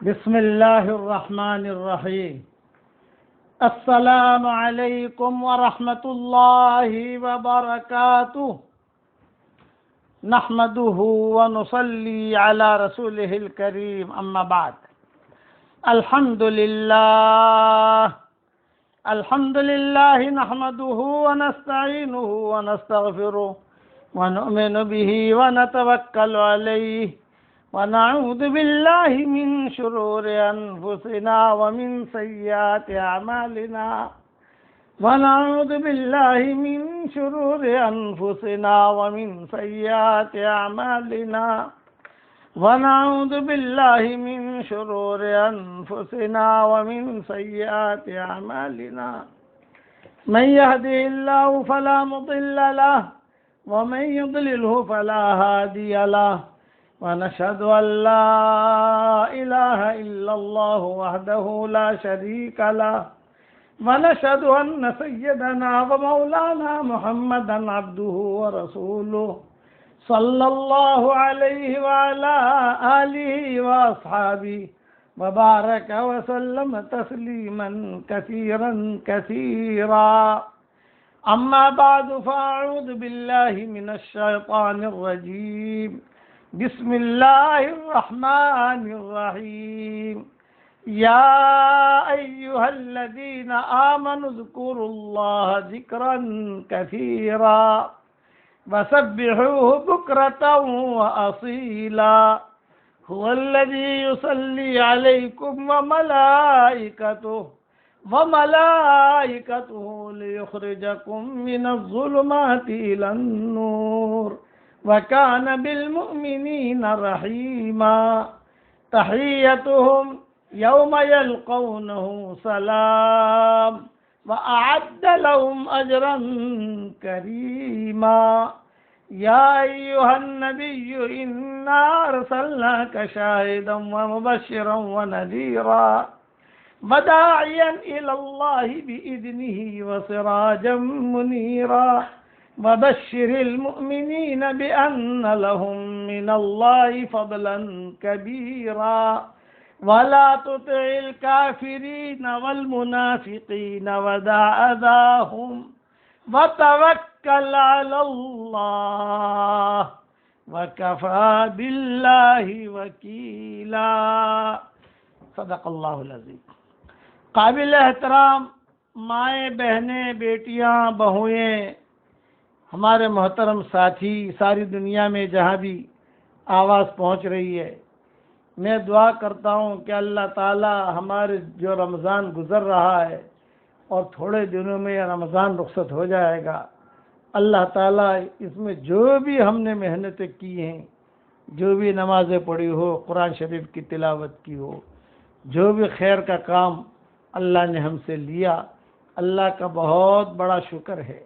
بسم الله الرحمن الرحيم. السلام عليكم ورحمة الله وبركاته. نحمده ونصلي على رسوله الكريم، أما بعد. الحمد لله نحمده ونستعينه ونستغفره ونؤمن به ونتوكل عليه ونعوذ بالله من شرور أنفسنا ومن سيئات أعمالنا ونعوذ بالله من شرور أنفسنا ومن سيئات أعمالنا ونعوذ بالله من شرور أنفسنا ومن سيئات أعمالنا. من يهده الله فلا مضل له ومن يضلله فلا هادي له، ونشهد أن لا إله إلا الله وحده لا شريك له، ونشهد أن سيدنا ومولانا محمدا عبده ورسوله صلى الله عليه وعلى آله وأصحابه وبارك وسلم تسليما كثيرا كثيرا. أما بعد، فأعوذ بالله من الشيطان الرجيم. بسم الله الرحمن الرحيم. يا أيها الذين آمنوا اذكروا الله ذكرا كثيرا وسبحوه بكرة وأصيلا. هو الذي يصلي عليكم وملائكته ليخرجكم من الظلمات إلى النور وكان بالمؤمنين رحيما. تحيتهم يوم يلقونه سلام وأعد لهم أجرا كريما. يا أيها النبي إنا أرسلناك شاهدا ومبشرا ونذيرا وداعيا إلى الله بإذنه وسراجا منيرا. وبشر المؤمنين بأن لهم من الله فضلا كبيرا. ولا تطع الكافرين والمنافقين ودع أذاهم وتوكل على الله وكفى بالله وكيلا. صدق اللہ العظیم. قابل احترام مائیں، بہنیں، بیٹیاں، بہوئیں، ہمارے محترم ساتھی، ساری دنیا میں جہاں بھی آواز پہنچ رہی ہے، میں دعا کرتا ہوں کہ اللہ تعالی ہمارے جو رمضان گزر رہا ہے اور تھوڑے دنوں میں یہ رمضان رخصت ہو جائے گا، اللہ تعالی اس میں جو بھی ہم نے محنتیں کی ہیں، جو بھی نمازیں پڑھی ہو، قرآن شریف کی تلاوت کی ہو، جو بھی خیر کا کام اللہ نے ہم سے لیا، اللہ کا بہت بڑا شکر ہے،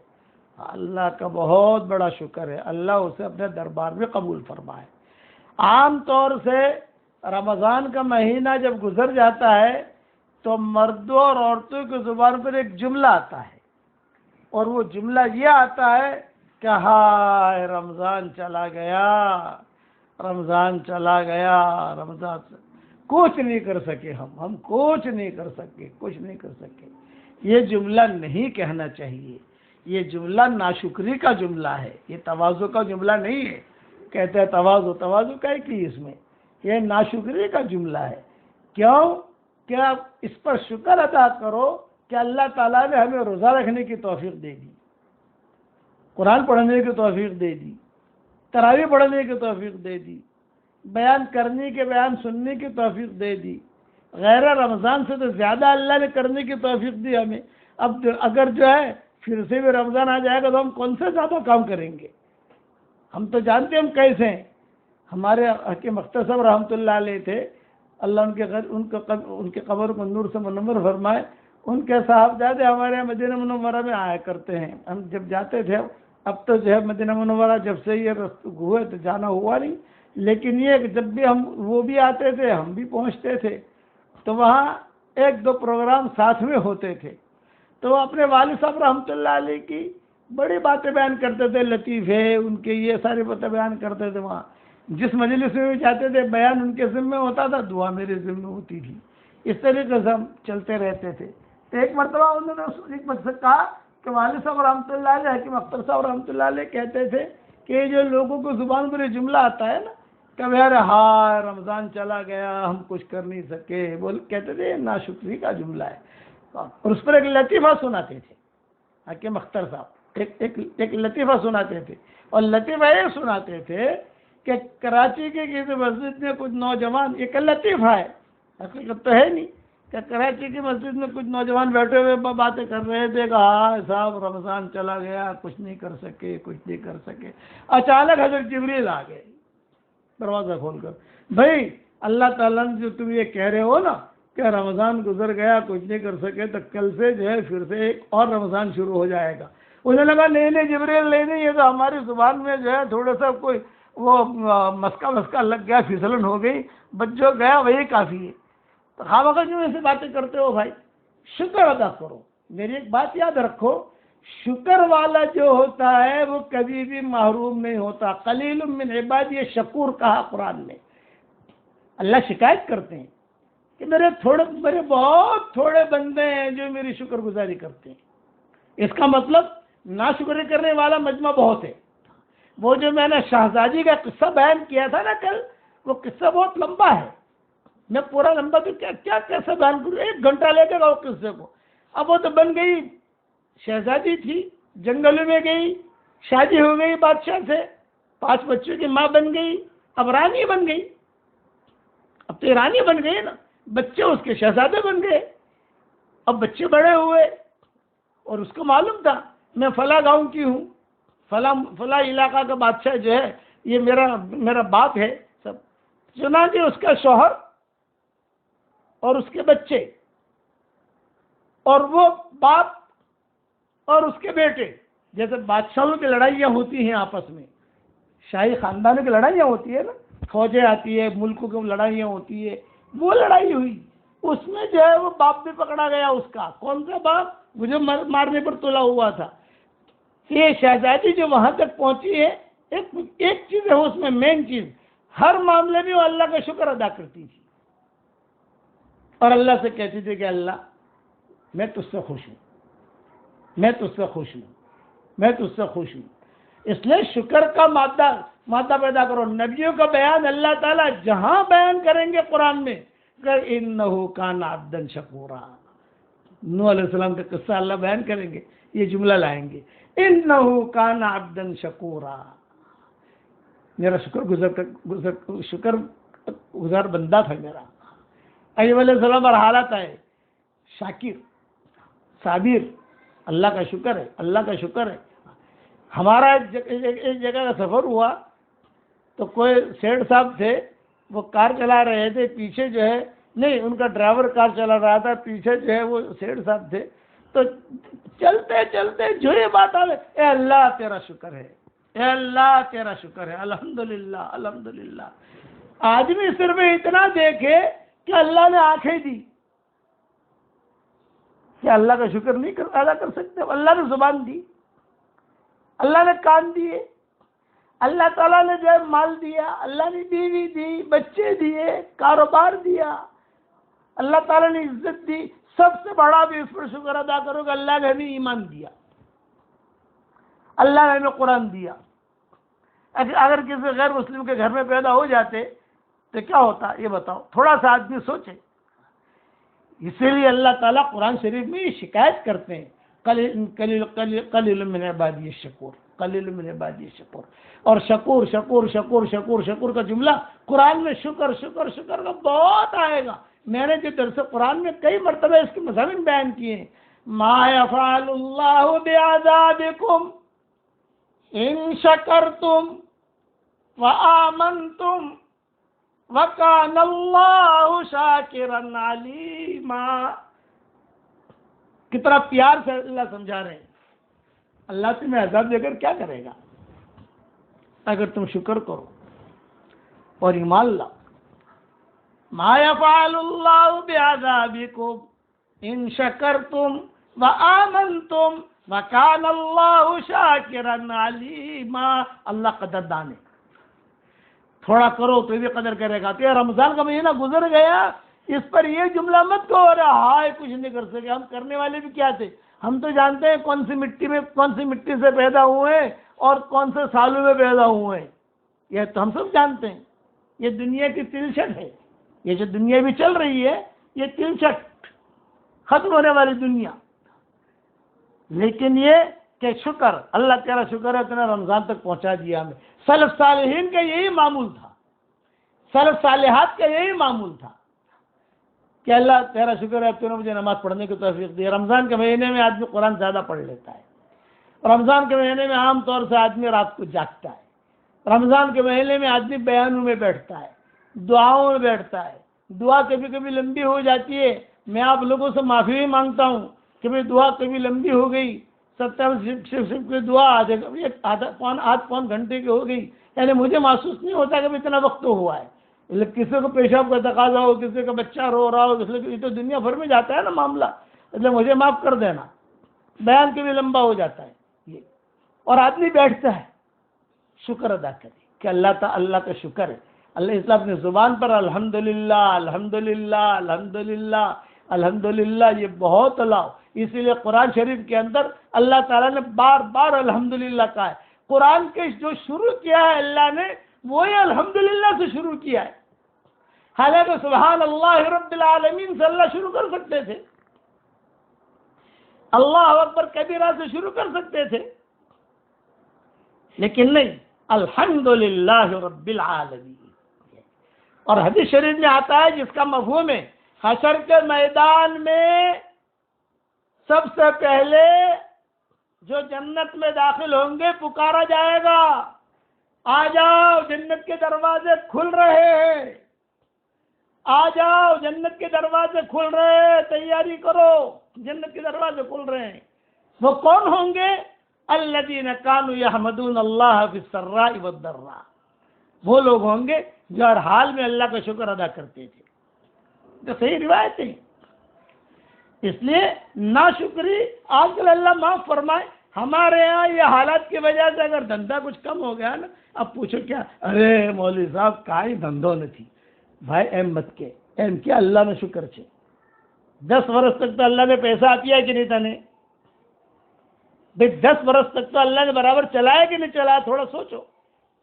اللہ کا بہت بڑا شکر ہے. اللہ اسے اپنے دربار میں قبول فرمائے. عام طور سے رمضان کا مہینہ جب گزر جاتا ہے تو مردوں اور عورتوں کی زبان پر ایک جملہ آتا ہے، اور وہ جملہ یہ آتا ہے کہ ہائے رمضان چلا گیا، رمضان چلا گیا، رمضان کچھ نہیں کر سکے، ہم کچھ نہیں کر سکے، کچھ نہیں کر سکے. یہ جملہ نہیں کہنا چاہیے. یہ جملہ ناشکری کا جملہ ہے، یہ تواضع کا جملہ نہیں ہے. کہتے ہیں تواضع کا کی اس میں، یہ ناشکری کا جملہ ہے. کیوں کہ آپ اس پر شکر ادا کرو کہ اللہ تعالیٰ نے ہمیں روزہ رکھنے کی توفیق دے دی، قرآن پڑھنے کی توفیق دے دی، تراویح پڑھنے کی توفیق دے دی، بیان کرنے کے بیان سننے کی توفیق دے دی. غیر رمضان سے تو زیادہ اللہ نے کرنے کی توفیق دی ہمیں. اب اگر جو ہے پھر سے بھی رمضان آ جائے گا تو ہم کون سے زیادہ کام کریں گے؟ ہم تو جانتے ہیں ہم کیسے ہیں. ہمارے حکیم اختر صاحب رحمۃ اللہ علیہ تھے، اللہ ان کے قبر کو نور سے منور فرمائے. ان کے صاحبزادے ہمارے یہاں مدینہ منورہ میں آیا کرتے ہیں. ہم جب جاتے تھے، اب تو جو ہے مدینہ منورہ جب سے یہ ہوئے تو جانا ہوا نہیں، لیکن یہ کہ جب بھی ہم وہ بھی آتے تھے ہم بھی پہنچتے تھے تو وہاں ایک دو پروگرام ساتھ میں ہوتے تھے. تو وہ اپنے والد صاحب رحمۃ اللہ علیہ کی بڑی باتیں بیان کرتے تھے، لطیفے ان کے یہ ساری باتیں بیان کرتے تھے وہاں. جس مجلس میں بھی جاتے تھے بیان ان کے ذمہ ہوتا تھا، دعا میرے ذمہ ہوتی تھی. اس طریقے سے ہم چلتے رہتے تھے. ایک مرتبہ انہوں نے ایک بچے سے کہا کہ والد صاحب رحمۃ اللہ علیہ، حکیم اختر صاحب رحمۃ اللہ علیہ کہتے تھے کہ یہ جو لوگوں کو زبان پر یہ جملہ آتا ہے نا کہ یار ہائے رمضان چلا گیا ہم کچھ کر نہیں سکے، کہتے تھے ناشکری کا جملہ ہے. اور اس پر ایک لطیفہ سناتے تھے حکیم اختر صاحب، ایک لطیفہ سناتے تھے. اور لطیفہ یہ سناتے تھے کہ کراچی کے کسی مسجد میں کچھ نوجوان، ایک لطیفہ ہے حقیقت تو ہے نہیں، کہ کراچی کی مسجد میں کچھ نوجوان بیٹھے ہوئے باتیں کر رہے تھے کہ ہاں صاحب رمضان چلا گیا کچھ نہیں کر سکے کچھ نہیں کر سکے. اچانک حضرت جبریل آ گئے دروازہ کھول کر، بھائی اللہ تعالیٰ نے جو تم یہ کہہ رہے ہو نا کہ رمضان گزر گیا کچھ نہیں کر سکے، تو کل سے جو ہے پھر سے ایک اور رمضان شروع ہو جائے گا. انہیں لگا نہیں جبریل نہیں، یہ تو ہماری زبان میں جو ہے تھوڑا سا کوئی وہ مسکا لگ گیا، پھسلن ہو گئی، بچ جو گیا وہی کافی ہے. تو خواہ کیوں ایسی باتیں کرتے ہو بھائی، شکر ادا کرو. میری ایک بات یاد رکھو، شکر والا جو ہوتا ہے وہ کبھی بھی محروم نہیں ہوتا. قلیل من عبادی یہ شکور کہا قرآن میں. اللہ شکایت کرتے ہیں کہ میرے بہت تھوڑے بندے ہیں جو میری شکر گزاری کرتے ہیں. اس کا مطلب ناشکری کرنے والا مجمع بہت ہے. وہ جو میں نے شہزادی کا قصہ بیان کیا تھا نا کل، وہ قصہ بہت لمبا ہے، میں پورا لمبا تو کیا کیسے بیان کروں، 1 گھنٹہ لے گا وہ قصے کو. اب وہ تو بن گئی شہزادی تھی، جنگل میں گئی، شادی ہو گئی بادشاہ سے، 5 بچوں کی ماں بن گئی، اب رانی بن گئی. اب تو رانی بن گئی نا، بچے اس کے شہزادے بن گئے. اب بچے بڑے ہوئے اور اس کو معلوم تھا میں فلاں گاؤں کی ہوں، فلاں علاقہ کا بادشاہ جو ہے یہ میرا باپ ہے سب. چنانچہ اس کا شوہر اور اس کے بچے اور وہ باپ اور اس کے بیٹے، جیسے بادشاہوں کی لڑائیاں ہوتی ہیں آپس میں، شاہی خاندانوں کی لڑائیاں ہوتی ہے نا، فوجیں آتی ہے، ملکوں کی لڑائیاں ہوتی ہے، وہ لڑائی ہوئی. اس میں جو ہے وہ باپ بھی پکڑا گیا. اس کا کون سا باپ؟ مجھے مارنے پر تلا ہوا تھا. یہ شہزادی جو وہاں تک پہنچی ہے، ایک چیز ہے اس میں، مین چیز، ہر معاملے میں وہ اللہ کا شکر ادا کرتی تھی اور اللہ سے کہتی تھی کہ اللہ میں تجھ سے خوش ہوں، میں تجھ سے خوش ہوں، میں تجھ سے خوش ہوں. اس لیے شکر کا مادہ پیدا کرو. نبیوں کا بیان اللہ تعالیٰ جہاں بیان کریں گے قرآن میں کہ انہ کان عبدا شکورا، نوح علیہ السلام کا قصہ اللہ بیان کریں گے، یہ جملہ لائیں گے، انہ کان عبدا شکورا، میرا شکر گزار بندہ تھا میرا. ایوب علیہ السلام پر حالت ہے شاکر صابر، اللہ کا شکر ہے، اللہ کا شکر ہے. ہمارا ایک جگہ کا سفر ہوا تو کوئی سیٹھ صاحب تھے، وہ کار چلا رہے تھے، پیچھے جو ہے نہیں ان کا ڈرائیور کار چلا رہا تھا، پیچھے جو ہے وہ سیٹھ صاحب تھے. تو چلتے چلتے جو یہ بات آئے، اے اللہ تیرا شکر ہے، اے اللہ تیرا شکر ہے، الحمدللہ الحمدللہ. آدمی صرف اتنا دیکھے کہ اللہ نے آنکھیں دی، کیا اللہ کا شکر نہیں ادا کر سکتے؟ اللہ نے زبان دی، اللہ نے کان دیے، اللہ تعالیٰ نے جو ہے مال دیا، اللہ نے بیوی دی، بچے دیے، کاروبار دیا، اللہ تعالیٰ نے عزت دی. سب سے بڑا بھی اس پر شکر ادا کرو کہ اللہ نے ہمیں ایمان دیا، اللہ نے ہمیں قرآن دیا. اگر کسی غیر مسلم کے گھر میں پیدا ہو جاتے تو کیا ہوتا یہ بتاؤ، تھوڑا سا آدمی سوچے. اسی لیے اللہ تعالیٰ قرآن شریف میں یہ شکایت کرتے ہیں قلیل من عبادی الشکور، قلیل من عبادی الشکور. اور شکور شکور شکور شکور شکور کا جملہ قرآن میں شکر شکر شکر کا بہت آئے گا. میں نے جو درس قرآن میں کئی مرتبہ اس کے مضامین بیان کیے ہیں. ما یفعل اللہ بعذابکم ان شکرتم وآمنتم وَكَانَ اللَّهُ شَاكِرًا عَلِيمًا. کتنا پیار سے اللہ سمجھا رہے ہیں. اللہ تمہیں عذاب دے کر کیا کرے گا اگر تم شکر کرو اور ایمان لاؤ. مَا يَفْعَلُ اللَّهُ بِعَذَابِكُمْ إِن شَكَرْتُمْ وَآمَنْتُمْ وَكَانَ اللَّهُ شَاكِرًا عَلِيمًا. اللہ قدردان ہے. تھوڑا کرو تو بھی قدر کرے گا. تو یہ رمضان کا مہینہ گزر گیا، اس پر یہ جملہ مت کہو ارے ہائے کچھ نہیں کر سکے. ہم کرنے والے بھی کیا تھے؟ ہم تو جانتے ہیں کون سی مٹی سے پیدا ہوئے ہیں اور کون سے سالوں میں پیدا ہوئے ہیں. یہ تو ہم سب جانتے ہیں. یہ دنیا کی تلچھٹ ہے. یہ جو دنیا بھی چل رہی ہے یہ تلچھٹ، ختم ہونے والی دنیا. لیکن یہ کہ شکر، اللہ تیرا شکر ہے تیرا رمضان تک پہنچا دیا ہمیں. سلف صالحین کا یہی معمول تھا، سلف صالحات کا یہی معمول تھا کہ اللہ تیرا شکر ہے تو نے مجھے نماز پڑھنے کی توفیق دی. رمضان کے مہینے میں آدمی قرآن زیادہ پڑھ لیتا ہے. رمضان کے مہینے میں عام طور سے آدمی رات کو جاگتا ہے. رمضان کے مہینے میں آدمی بیانوں میں بیٹھتا ہے، دعاؤں میں بیٹھتا ہے. دعا کبھی کبھی لمبی ہو جاتی ہے. میں آپ لوگوں سے معافی بھی مانگتا ہوں کہ بھائی دعا کبھی لمبی ہو گئی، 70 کی دعا آدھا پون گھنٹے کی ہو گئی، یعنی مجھے محسوس نہیں ہوتا کہ اتنا وقت تو ہوا ہے. کسی کو پیشاب کا تقاضا ہو، کسی کا بچہ رو رہا ہو، اس لیے یہ تو دنیا بھر میں جاتا ہے نا معاملہ، એટલે مجھے معاف کر دینا. بیان کے بھی لمبا ہو جاتا ہے یہ، اور آدمی بیٹھتا ہے شکر ادا کرے کہ اللہ کا شکر ہے. اللہ اس لیے اپنی زبان پر الحمدللہ الحمدللہ الحمدللہ الحمدللہ یہ بہت لاؤ. اسی لیے قرآن شریف کے اندر اللہ تعالیٰ نے بار بار الحمدللہ کہا ہے. قرآن کے جو شروع کیا ہے اللہ نے وہی الحمدللہ سے شروع کیا ہے. حالانکہ سبحان اللہ رب العالمین سے اللہ شروع کر سکتے تھے، اللہ اکبر کبیرہ سے شروع کر سکتے تھے، لیکن نہیں، الحمدللہ رب العالمین. اور حدیث شریف میں آتا ہے جس کا مفہوم ہے حشر کے میدان میں سب سے پہلے جو جنت میں داخل ہوں گے پکارا جائے گا، آ جاؤ جنت کے دروازے کھل رہے ہیں، آ جاؤ جنت کے دروازے کھل رہے ہیں، تیاری کرو جنت کے دروازے کھل رہے ہیں. وہ کون ہوں گے؟ الذین کانوا یحمدون اللہ فی السراء والضراء. وہ لوگ ہوں گے جو ہر حال میں اللہ کا شکر ادا کرتے تھے. تو صحیح روایت ہے. اس لیے ناشکری آج کل اللہ معاف فرمائے ہمارے یہاں یہ حالات کی وجہ سے اگر دھندا کچھ کم ہو گیا نا، اب پوچھو کیا، ارے مولوی صاحب کائی دھندوں نے تھی بھائی ایم مت کے ایم کیا اللہ نے شکر چھے. 10 برس تک تو اللہ نے پیسہ آتیا کہ نہیں تھا 10 برس تک تو اللہ نے برابر چلایا کہ نہیں چلایا. تھوڑا سوچو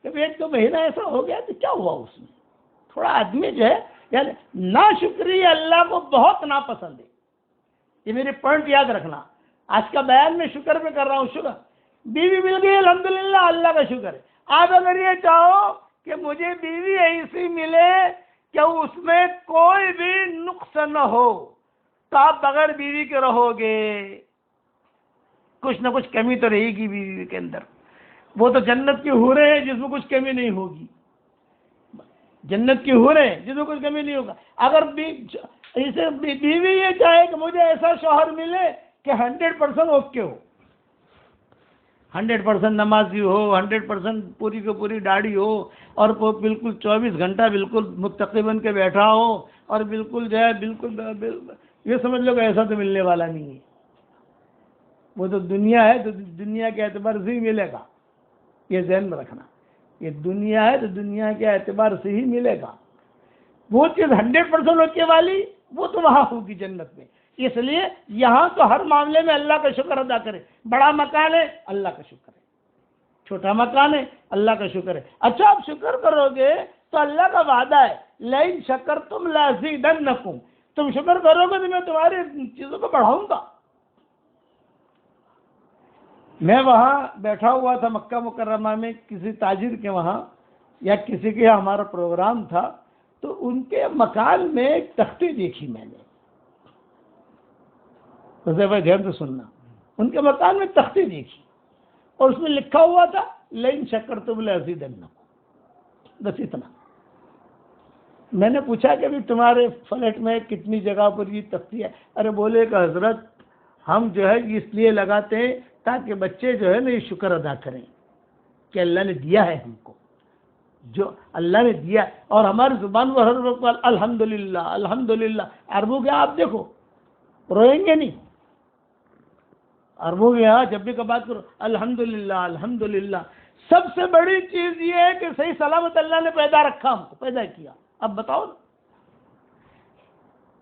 کہ ایک تو مہینہ ایسا ہو گیا تو کیا ہوا اس میں. تھوڑا آدمی جو ہے یعنی ناشکری اللہ کو بہت ناپسند ہے. یہ میری پوائنٹ یاد رکھنا. آج کا بیان میں شکر پہ کر رہا ہوں. شکر بیوی مل گئی الحمدللہ اللہ کا شکر ہے. آپ اگر یہ چاہو کہ مجھے بیوی ایسی ملے کہ اس میں کوئی بھی نقص نہ ہو تو آپ بغیر بیوی کے رہو گے. کچھ نہ کچھ کمی تو رہے گی بیوی کے اندر. وہ تو جنت کی حوریں ہیں جس میں کچھ کمی نہیں ہوگی. جنت کی حوریں جس میں کچھ کمی نہیں ہوگا. اگر بیوی یہ چاہے کہ مجھے ایسا شوہر ملے کہ 100% اوکے ہو، 100% نمازی ہو، 100% پوری کی پوری داڑھی ہو، اور وہ بالکل 24 گھنٹہ بالکل متقی بن کے بیٹھا ہو، اور بالکل جو ہے بالکل یہ سمجھ لو کہ ایسا تو ملنے والا نہیں ہے. وہ تو دنیا ہے تو دنیا کے اعتبار سے ہی ملے گا. یہ ذہن میں رکھنا. یہ دنیا ہے تو دنیا کے اعتبار سے ہی ملے گا. وہ چیز 100% ہونے والی وہ تو وہاں ہوگی جنت میں. اس لیے یہاں تو ہر معاملے میں اللہ کا شکر ادا کرے. بڑا مکان ہے اللہ کا شکر ہے، چھوٹا مکان ہے اللہ کا شکر ہے. اچھا آپ شکر کرو گے تو اللہ کا وعدہ ہے لئن شکرتم لازیدنکم. تم شکر کرو گے تو میں تمہاری چیزوں کو بڑھاؤں گا. میں وہاں بیٹھا ہوا تھا مکہ مکرمہ میں کسی تاجر کے وہاں یا کسی کے ہمارا پروگرام تھا، تو ان کے مکان میں ایک تختی دیکھی میں نے. بھائی دھیان سے سننا. ان کے مکان میں تختی دیکھی اور اس میں لکھا ہوا تھا لئن شکرتم لازیدنکم. بس اتنا. میں نے پوچھا کہ بھی تمہارے فلیٹ میں کتنی جگہ پر یہ تختی ہے؟ ارے بولے کہ حضرت ہم جو ہے اس لیے لگاتے ہیں تاکہ بچے جو ہے نا یہ شکر ادا کریں کہ اللہ نے دیا ہے ہم کو، جو اللہ نے دیا. اور ہماری زبان پر ہر وقت الحمدللہ الحمدللہ. عربوں کے آپ دیکھو روئیں گے نہیں. عربوں کے یہاں جب بھی کا بات کرو الحمدللہ الحمدللہ. سب سے بڑی چیز یہ ہے کہ صحیح سلامت اللہ نے پیدا رکھا، ہم کو پیدا کیا. اب بتاؤ،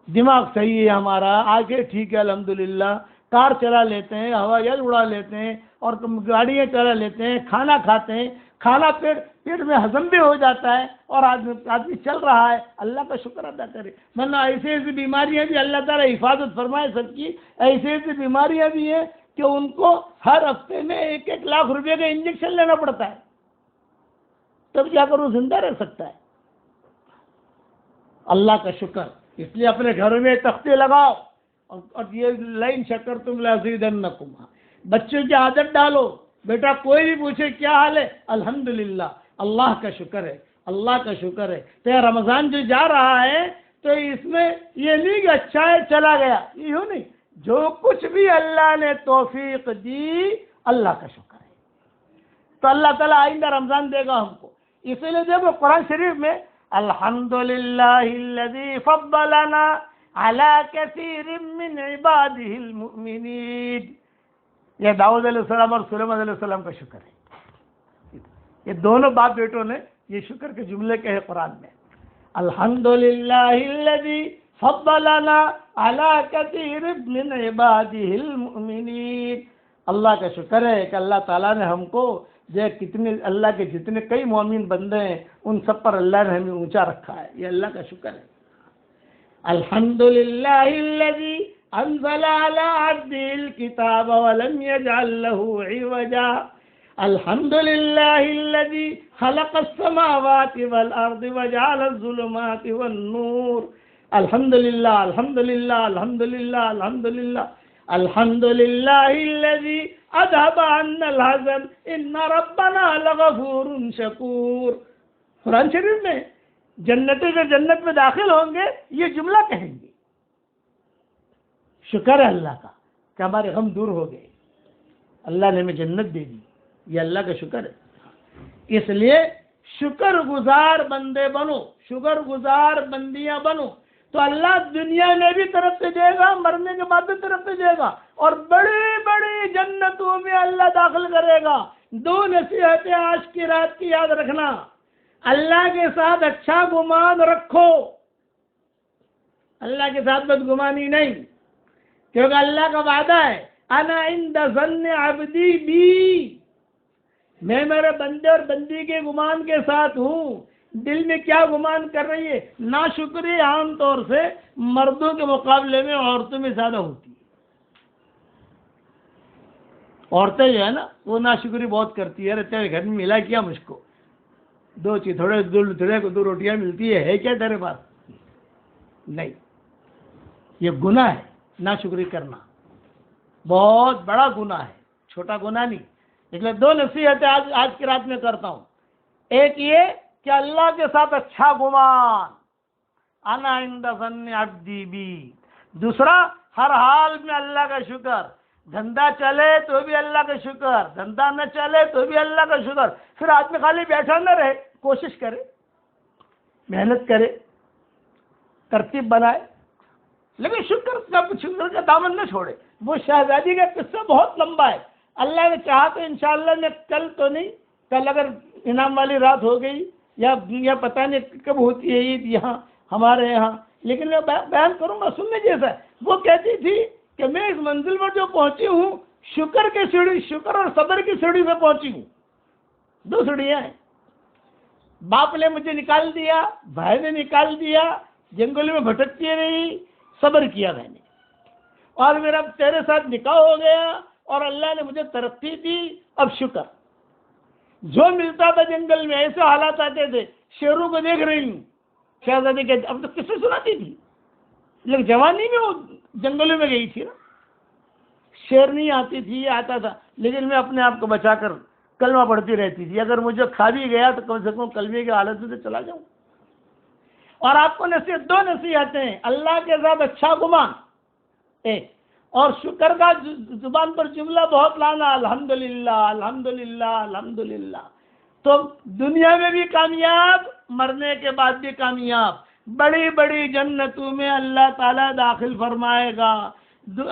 دماغ صحیح ہے ہمارا، آنکھیں ٹھیک ہے الحمدللہ، کار چلا لیتے ہیں، ہوائی جہاز اڑا لیتے ہیں، اور گاڑیاں چلا لیتے ہیں، کھانا کھاتے ہیں، کھانا پیٹ میں ہضم بھی ہو جاتا ہے، اور آدمی چل رہا ہے. اللہ کا شکر ادا کرے. ورنہ ایسی ایسی بیماریاں بھی اللہ تعالیٰ حفاظت فرمائے سب کی، ایسی ایسی بیماریاں بھی ہیں کہ ان کو ہر ہفتے میں 1-1 لاکھ روپے کا انجیکشن لینا پڑتا ہے، تب جا کر وہ زندہ رہ سکتا ہے. اللہ کا شکر. اس لیے اپنے گھروں میں تختے لگاؤ، اور یہ لئن شکرتم لازیدنکم، بچوں کی عادت ڈالو. بیٹا کوئی بھی پوچھے کیا حال ہے، الحمدللہ، اللہ کا شکر ہے، اللہ کا شکر ہے. تو یہ رمضان جو جا رہا ہے تو اس میں یہ نہیں کہ اچھا ہے چلا گیا، یوں نہیں، جو کچھ بھی اللہ نے توفیق دی اللہ کا شکر ہے. تو اللہ تعالیٰ آئندہ رمضان دے گا ہم کو. اسی لیے دیکھو قرآن شریف میں الحمدللہ الذی فضلنا علی کثیر من عبادہ المؤمنین. یہ داؤد علیہ السلام اور سلیمان علیہ السلام کا شکر ہے. یہ دونوں باپ بیٹوں نے یہ شکر کے جملے کہے قرآن میں. الحمدللہ الذی فضلنا علی کثیر من عبادہ المؤمنین. اللہ کا شکر ہے کہ اللہ تعالیٰ نے ہم کو جو کتنے اللہ کے جتنے کئی مومن بندے ہیں ان سب پر اللہ نے ہمیں اونچا رکھا ہے. یہ اللہ کا شکر ہے. الحمدللہ الذی انزل علی عبدہ الکتاب ولم یجعل له عوجا. الحمدللہ الذی خلق السماوات والارض وجعل الظلمات والنور. الحمدللہ الحمدللہ الحمدللہ الحمدللہ الحمدللہ الذی اذهب عنا الحزن ان ربنا لغفور شکور. قرآن شریف میں جنتی جو جنت میں داخل ہوں گے یہ جملہ کہیں گے، شکر ہے اللہ کا کہ ہمارے غم دور ہو گئے، اللہ نے ہمیں جنت دے دی. یہ اللہ کا شکر ہے. اس لیے شکر گزار بندے بنو، شکر گزار بندیاں بنو، تو اللہ دنیا میں بھی طرف سے دے گا، مرنے کے بعد بھی طرف سے دے گا، اور بڑی بڑی جنتوں میں اللہ داخل کرے گا. 2 نصیحتیں آج کی رات کی یاد رکھنا. اللہ کے ساتھ اچھا گمان رکھو، اللہ کے ساتھ بدگمانی نہیں، کیونکہ اللہ کا وعدہ ہے انا عند ظن عبدی بی، میں میرے بندے اور بندی کے گمان کے ساتھ ہوں. دل میں کیا گمان کر رہی ہے؟ ناشکری عام طور سے مردوں کے مقابلے میں عورتوں میں زیادہ ہوتی ہے. عورتیں جو ہے نا وہ ناشکری بہت کرتی ہے. تیرے گھر میں ملا کیا مجھ کو، 2 تھوڑے 2 روٹیاں ملتی ہے کیا تیرے پاس؟ نہیں، یہ گناہ ہے. ناشکری کرنا بہت بڑا گناہ ہے، چھوٹا گناہ نہیں. اس لیے 2 نصیحتیں آج کی رات میں کرتا ہوں. ایک یہ کہ اللہ کے ساتھ اچھا گمان، انا عند ظن عبدی بی. دوسرا، ہر حال میں اللہ کا شکر. دھندا چلے تو بھی اللہ کا شکر، دھندا نہ چلے تو بھی اللہ کا شکر. پھر آدمی خالی بیٹھا نہ رہے، کوشش کرے، محنت کرے، ترتیب بنائے، لیکن شکر کا دامن نہ چھوڑے. وہ شہزادی کا قصہ بہت لمبا ہے. اللہ نے چاہا تو انشاءاللہ میں کل تو نہیں، کل اگر انعام والی رات ہو گئی یا پتہ نہیں کب ہوتی ہے عید یہاں ہمارے یہاں، لیکن میں بیان کروں گا سننے جیسا. وہ کہتی تھی کہ میں اس منزل پر جو پہنچی ہوں شکر کی سیڑھی، شکر اور صبر کی سیڑھی پہ پہنچی ہوں. 2 سیڑھیاں ہیں. باپ نے مجھے نکال دیا، بھائی نے نکال دیا، جنگلوں میں بھٹکتی رہی، صبر کیا میں نے، اور میرا تیرے ساتھ نکاح ہو گیا اور اللہ نے مجھے ترقی دی. اب شکر. جو ملتا تھا جنگل میں ایسے حالات آتے تھے، شیروں کو دیکھ رہی ہوں. شہزادی کہتے اب تو کس سے سناتی تھی، لیکن جوانی میں وہ جنگلوں میں گئی تھی نا. شیر نہیں آتی تھی، آتا تھا، لیکن میں اپنے آپ کو بچا کر کلمہ پڑھتی رہتی تھی. اگر مجھے کھا بھی گیا تو کم سے کم کلمے کی حالت سے چلا جاؤں. اور آپ کو نصیحت 2 نصیحتیں، اللہ کے ساتھ اچھا گمان ایک، اور شکر کا زبان پر جملہ بہت لانا، الحمدللہ الحمدللہ الحمدللہ. تو دنیا میں بھی کامیاب، مرنے کے بعد بھی کامیاب. بڑی بڑی جنتوں میں اللہ تعالیٰ داخل فرمائے گا.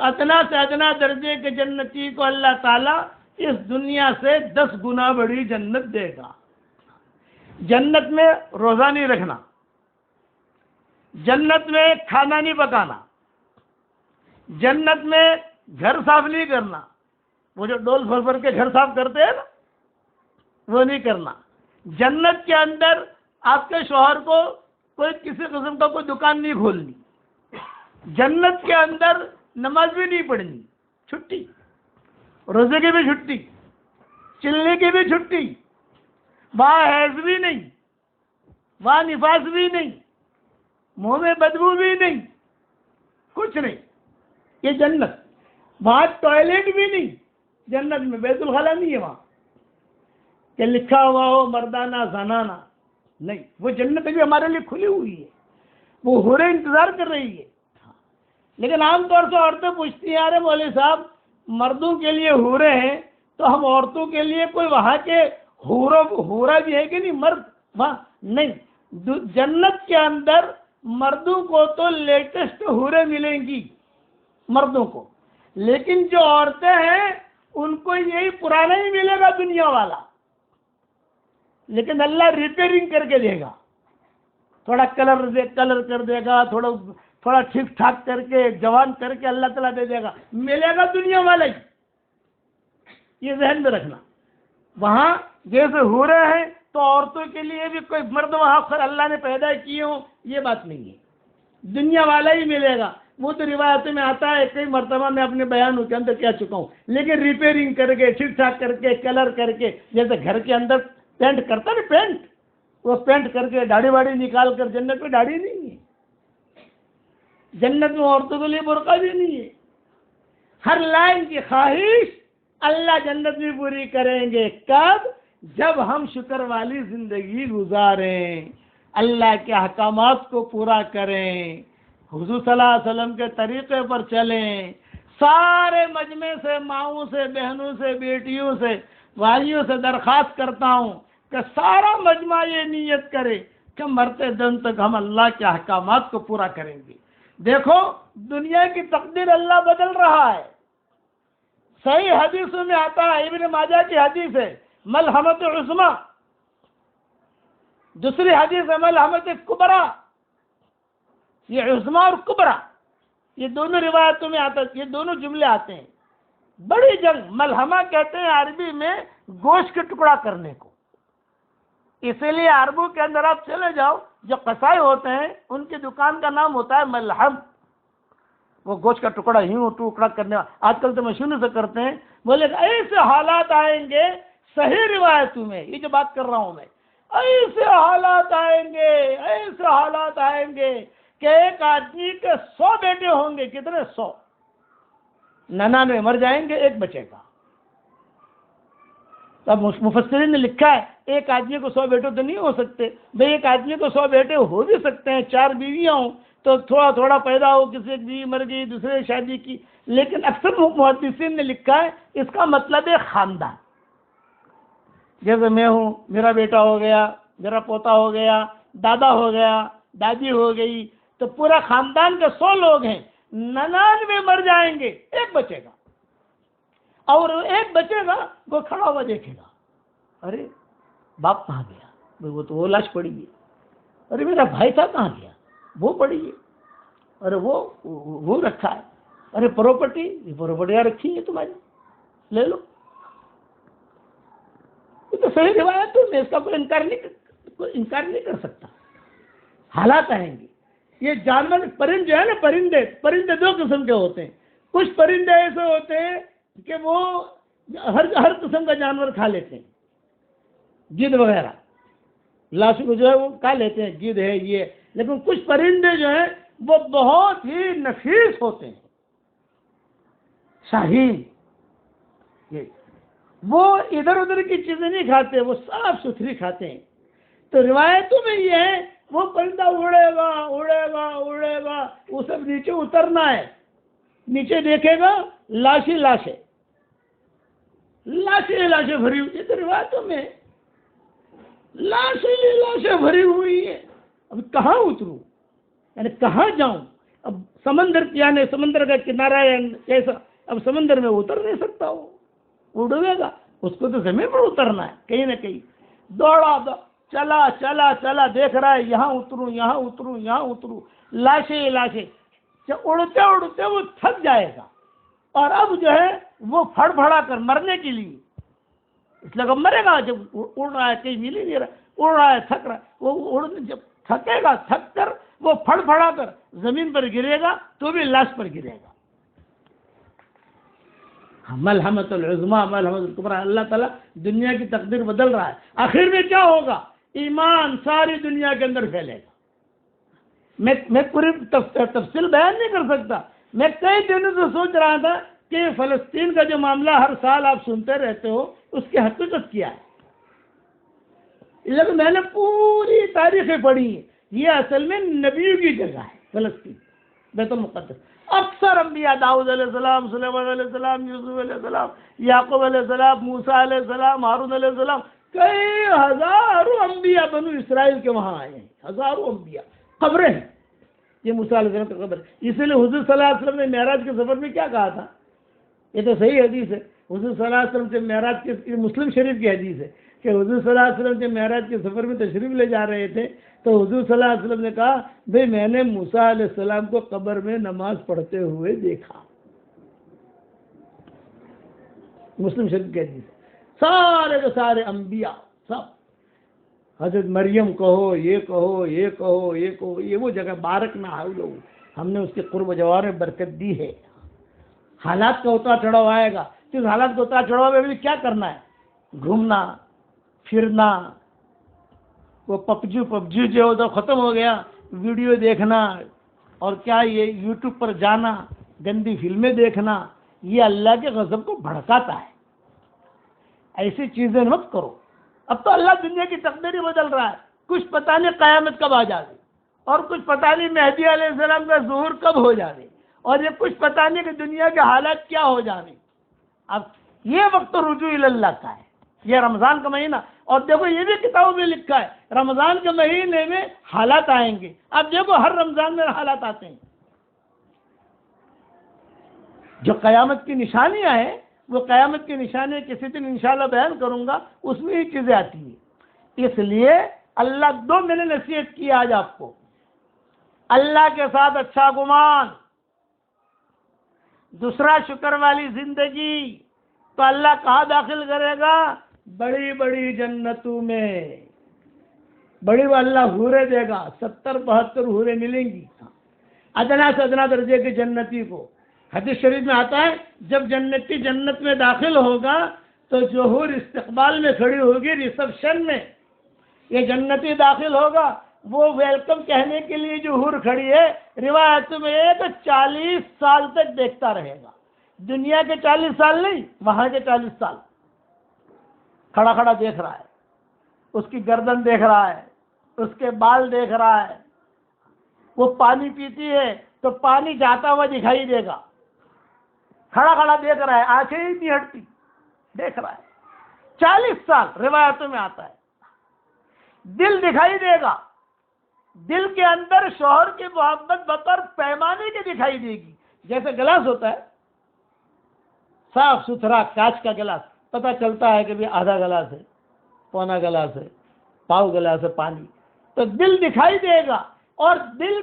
ادنا سے ادنا درجے کے جنتی کو اللہ تعالیٰ اس دنیا سے 10 گنا بڑی جنت دے گا۔ جنت میں روزہ نہیں رکھنا، جنت میں کھانا نہیں پکانا، جنت میں گھر صاف نہیں کرنا، وہ جو ڈول بھر بھر کے گھر صاف کرتے ہیں نا وہ نہیں کرنا۔ جنت کے اندر آپ کے شوہر کو کوئی کسی قسم کا کوئی دکان نہیں کھولنی، جنت کے اندر نماز بھی نہیں پڑھنی، چھٹی، روزے کی بھی چھٹی، چلنے کی بھی چھٹی، وہاں حیض بھی نہیں، وہاں نفاس بھی نہیں، منہ میں بدبو بھی نہیں، کچھ نہیں، یہ جنت۔ وہاں ٹوائلٹ بھی نہیں، جنت میں بیت الخلا نہیں ہے وہاں کہ لکھا ہوا ہو مردانہ زنانہ، نہیں، وہ جنت بھی ہمارے لیے کھلی ہوئی ہے، وہ حوریں انتظار کر رہی ہے۔ لیکن عام طور سے عورتیں پوچھتی ہیں، ارے مولوی صاحب مردوں کے لیے حوریں ہیں تو ہم عورتوں کے لیے کوئی وہاں کے حورا بھی ہے کہ نہیں، مرد وہاں نہیں۔ جنت کے اندر مردوں کو تو لیٹسٹ حوریں ملیں گی مردوں کو، لیکن جو عورتیں ہیں ان کو یہی پرانا ہی ملے گا دنیا والا، لیکن اللہ ریپیئرنگ کر کے دے گا، تھوڑا کلر کر دے گا، تھوڑا ٹھیک ٹھاک کر کے جوان کر کے اللہ تعالیٰ دے دے گا، ملے گا دنیا والا ہی، یہ ذہن میں رکھنا۔ وہاں جیسے حوریں ہیں تو عورتوں کے لیے بھی کوئی مرد وہاں خود اللہ نے پیدا کیے ہوں، یہ بات نہیں ہے، دنیا والا ہی ملے گا۔ وہ تو روایتوں میں آتا ہے، کئی مرتبہ میں اپنے بیانوں کے اندر کہہ چکا ہوں، لیکن ریپیئرنگ کر کے ٹھیک ٹھاک کر کے کلر کر کے، جیسے گھر کے اندر پینٹ کرتا نا، پینٹ، وہ پینٹ کر کے داڑھی واڑی نکال کر، جنت میں داڑھی نہیں ہے، جنت میں عورتوں کے لیے برقع بھی نہیں ہے۔ ہر لائن کی خواہش اللہ جنت میں پوری کریں گے، کب؟ جب ہم شکر والی زندگی گزاریں، اللہ کے احکامات کو پورا کریں، حضور صلی اللہ علیہ وسلم کے طریقے پر چلیں، سارے مجمع سے، ماؤں سے، بہنوں سے، بیٹیوں سے، بھائیوں سے درخواست کرتا ہوں کہ سارا مجمع یہ نیت کرے کہ مرتے دم تک ہم اللہ کے احکامات کو پورا کریں گے۔ دیکھو دنیا کی تقدیر اللہ بدل رہا ہے، صحیح حدیثوں میں آتا ہے، ابن ماجہ کی حدیث ہے، ملحمت عظمی، دوسری حدیث ہے ملحمت کبریٰ، یہ عظمی اور کبریٰ یہ دونوں روایتوں میں آتا ہے، یہ دونوں جملے آتے ہیں۔ بڑی جنگ، ملحمہ کہتے ہیں عربی میں گوشت کے ٹکڑا کرنے کو، اسی لیے عربوں کے اندر آپ چلے جاؤ، جو قصائی ہوتے ہیں ان کی دکان کا نام ہوتا ہے ملحم، وہ گوشت کا ٹکڑا یوں ٹکڑا کرنے والا، آج کل تو مشینوں سے کرتے ہیں۔ بولے کہ ایسے حالات آئیں گے، صحیح روایتوں میں یہ جو بات کر رہا ہوں میں، ایسے حالات آئیں گے، ایسے حالات آئیں گے کہ ایک آدمی کے 100 بیٹے ہوں گے، کتنے؟ 100، 99 مر جائیں گے، ایک بچے گا۔ اب مفسرین نے لکھا ہے ایک آدمی کو 100 بیٹے تو نہیں ہو سکتے، بھئی ایک آدمی کو 100 بیٹے ہو بھی سکتے ہیں، 4 بیویاں ہوں تو تھوڑا تھوڑا پیدا ہو، کسی ایک بیوی مر گئی، دوسرے شادی کی، لیکن اکثر محدثین نے لکھا ہے اس کا مطلب ہے خاندان، جیسے میں ہوں، میرا بیٹا ہو گیا، میرا پوتا ہو گیا، دادا ہو گیا، دادی ہو گئی، تو پورا خاندان کے 100 لوگ ہیں، 99 مر جائیں گے، ایک بچے گا، اور ایک بچے گا وہ کھڑا ہوا دیکھے گا، ارے باپ کہاں گیا؟ وہ تو وہ لاش پڑی ہے، ارے میرا بھائی تھا کہاں گیا؟ وہ پڑی ہے، ارے وہ رکھا ہے، ارے پراپرٹیاں رکھی ہیں تمہاری، لے لو۔ یہ تو صحیح روایت ہے، میں اس کا کوئی انکار نہیں کر سکتا۔ حالات آئیں گے، یہ جانور پرند جو ہے نا، پرندے 2 قسم کے ہوتے ہیں، کچھ پرندے ایسے ہوتے ہیں کہ وہ ہر قسم کا جانور کھا لیتے ہیں، گدھ وغیرہ، لاشوں کو جو ہے وہ کھا لیتے ہیں، گدھ ہے یہ، لیکن کچھ پرندے جو ہیں وہ بہت ہی نفیس ہوتے ہیں، شاہین، وہ ادھر ادھر کی چیزیں نہیں کھاتے، وہ صاف ستھری کھاتے ہیں۔ تو روایتوں میں یہ ہے وہ پرندہ اڑے گا اڑے گا اڑے گا، وہ سب نیچے اترنا ہے، نیچے دیکھے گا لاشیں لاشیں بھری ہوئی، یہ تو روایتوں میں لاشیں بھری ہوئی ہیں۔ اب کہاں اتروں، یعنی کہاں جاؤں؟ اب سمندر کا کنارہ کیسا، اب سمندر میں اتر نہیں سکتا ہوں، وہ ڈوبے گا، اس کو تو زمین پر اترنا ہے کہیں نہ کہیں. دوڑا چلا چلا چلا، دیکھ رہا ہے یہاں اتروں یہاں اتروں یہاں اتروں، لاشیں لاشیں. اڑتے اڑتے وہ تھک جائے گا، اور اب جو ہے وہ پھڑ پھڑا کر مرنے کے لیے، اس لیے مرے گا. جب اڑ رہا ہے کہیں مل ہی نہیں رہا، اڑ رہا ہے تھک رہا ہے، وہ جب تھکے گا، تھک کر وہ پھڑ پھڑا کر زمین پر گرے گا تو بھی لاش پر گرے گا. ملحمۃ العظمیٰ ملحمۃ الکبریٰ. اللہ تعالیٰ دنیا کی تقدیر بدل رہا ہے. آخر میں کیا ہوگا؟ ایمان ساری دنیا کے اندر پھیلے گا. میں پوری تفصیل بیان نہیں کر سکتا. میں کئی دنوں سے سوچ رہا تھا کہ فلسطین کا جو معاملہ ہر سال آپ سنتے رہتے ہو، اس کی حقیقت کیا ہے. لیکن میں نے پوری تاریخیں پڑھی ہیں. یہ اصل میں نبیوں کی جگہ ہے فلسطین، بیت المقدس. اکثر انبیاء، داؤد علیہ السلام، سلیمان علیہ السلام، یوسف علیہ السلام، یعقوب علیہ السلام، موسیٰ علیہ السلام، ہارون علیہ السلام، کئی ہزاروں انبیاء بنو اسرائیل کے وہاں آئے ہیں. ہزاروں انبیاء قبریں ہیں. یہ موسیٰ علیہ السلام کی قبر ہے. اسی لیے حضور صلی اللہ علیہ وسلم نے معراج کے سفر میں کیا کہا تھا؟ یہ تو صحیح حدیث ہے. حضور صلی اللہ علیہ وسلم سے معراج کے، مسلم شریف کی حدیث ہے کہ حضور صلی اللہ علیہ وسلم کے معراج کے سفر میں تشریف لے جا رہے تھے تو حضور صلی اللہ علیہ وسلم نے کہا بھئی میں نے موسیٰ علیہ السلام کو قبر میں نماز پڑھتے ہوئے دیکھا. مسلم شریف کی حدیث ہے. سارے کے سارے انبیاء، سب، حضرت مریم کہو، یہ کہو، یہ کہو، یہ کہو، یہ وہ جگہ بارک نہ حولہ، ہم نے اس کے قرب و جوار میں برکت دی ہے. حالات کا اتار چڑھاؤ آئے گا، اس حالات کا اتار چڑھاؤ میں بھی کیا کرنا ہے؟ گھومنا پھرنا. وہ پبجی جو تو ختم ہو گیا، ویڈیو دیکھنا، اور کیا یہ یوٹیوب پر جانا، گندی فلمیں دیکھنا، یہ اللہ کے غضب کو بھڑکاتا ہے. ایسی چیزیں مت کرو. اب تو اللہ دنیا کی تقدیر ہی بدل رہا ہے. کچھ پتہ نہیں قیامت کب آ جائے، اور کچھ پتہ نہیں مہدی علیہ السلام کا ظہور کب ہو جائے، اور یہ کچھ پتہ نہیں کہ دنیا کے حالات کیا ہو جانے. اب یہ وقت رجوع اللہ کا ہے، یہ رمضان کا مہینہ. اور دیکھو یہ بھی کتابوں میں لکھا ہے رمضان کے مہینے میں حالات آئیں گے. اب دیکھو ہر رمضان میں حالات آتے ہیں. جو قیامت کی نشانیاں ہیں، وہ قیامت کی نشانیاں کسی دن انشاءاللہ بیان کروں گا، اس میں یہ چیزیں آتی ہیں. اس لیے اللہ دو میں نے نصیحت کی آج آپ کو. اللہ کے ساتھ اچھا گمان، دوسرا شکر والی زندگی. تو اللہ کہاں داخل کرے گا؟ بڑی بڑی جنتوں میں. بڑی اللہ حوریں دے گا، 70-72 حوریں ملیں گی ادنا سے ادنا درجے کے جنتی کو. حدیث شریف میں آتا ہے جب جنتی جنت میں داخل ہوگا تو جو حور استقبال میں کھڑی ہوگی ریسپشن میں، یہ جنتی داخل ہوگا، وہ ویلکم کہنے کے لیے جو حور کھڑی ہے، روایت میں ہے کہ 40 سال تک دیکھتا رہے گا. دنیا کے 40 سال نہیں، وہاں کے 40 سال کھڑا کھڑا دیکھ رہا ہے. اس کی گردن دیکھ رہا ہے، اس کے بال دیکھ رہا ہے. وہ پانی پیتی ہے تو پانی جاتا ہوا دکھائی دے گا. کھڑا کھڑا دیکھ رہا ہے، آنکھیں ہی نہیں ہٹتی، دیکھ رہا ہے. 40 سال روایتوں میں آتا ہے. دل دکھائی دے گا، دل کے اندر شوہر کی محبت بطور پیمانے کی دکھائی دے گی. جیسے گلاس ہوتا ہے صاف ستھرا کانچ کا گلاس، پتہ چلتا ہے کہ بھی آدھا گلاس ہے، پونا گلاس ہے، پاؤ گلاس ہے پانی. تو دل دکھائی دے گا، اور دل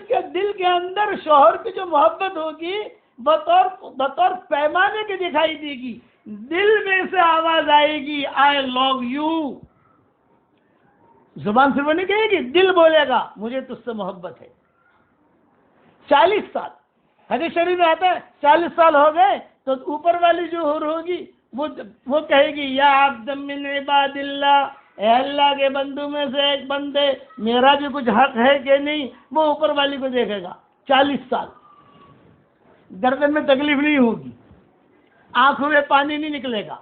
کے اندر شوہر کی جو محبت ہوگی بطور پیمانے کی دکھائی دے گی. دل میں سے آواز آئے گی آئی لو یو. زبان سے وہ نہیں کہے گی، دل بولے گا مجھے تجھ سے محبت ہے. 40 سال حدیث شریف میں آتا ہے 40 سال ہو گئے تو اوپر والی جو حور ہوگی وہ کہے گی یا عبد من عباد اللہ، اے اللہ کے بندوں میں سے ایک بندے، میرا بھی کچھ حق ہے کہ نہیں. وہ اوپر والی کو دیکھے گا. 40 سال گردن میں تکلیف نہیں ہوگی، آنکھوں میں پانی نہیں نکلے گا،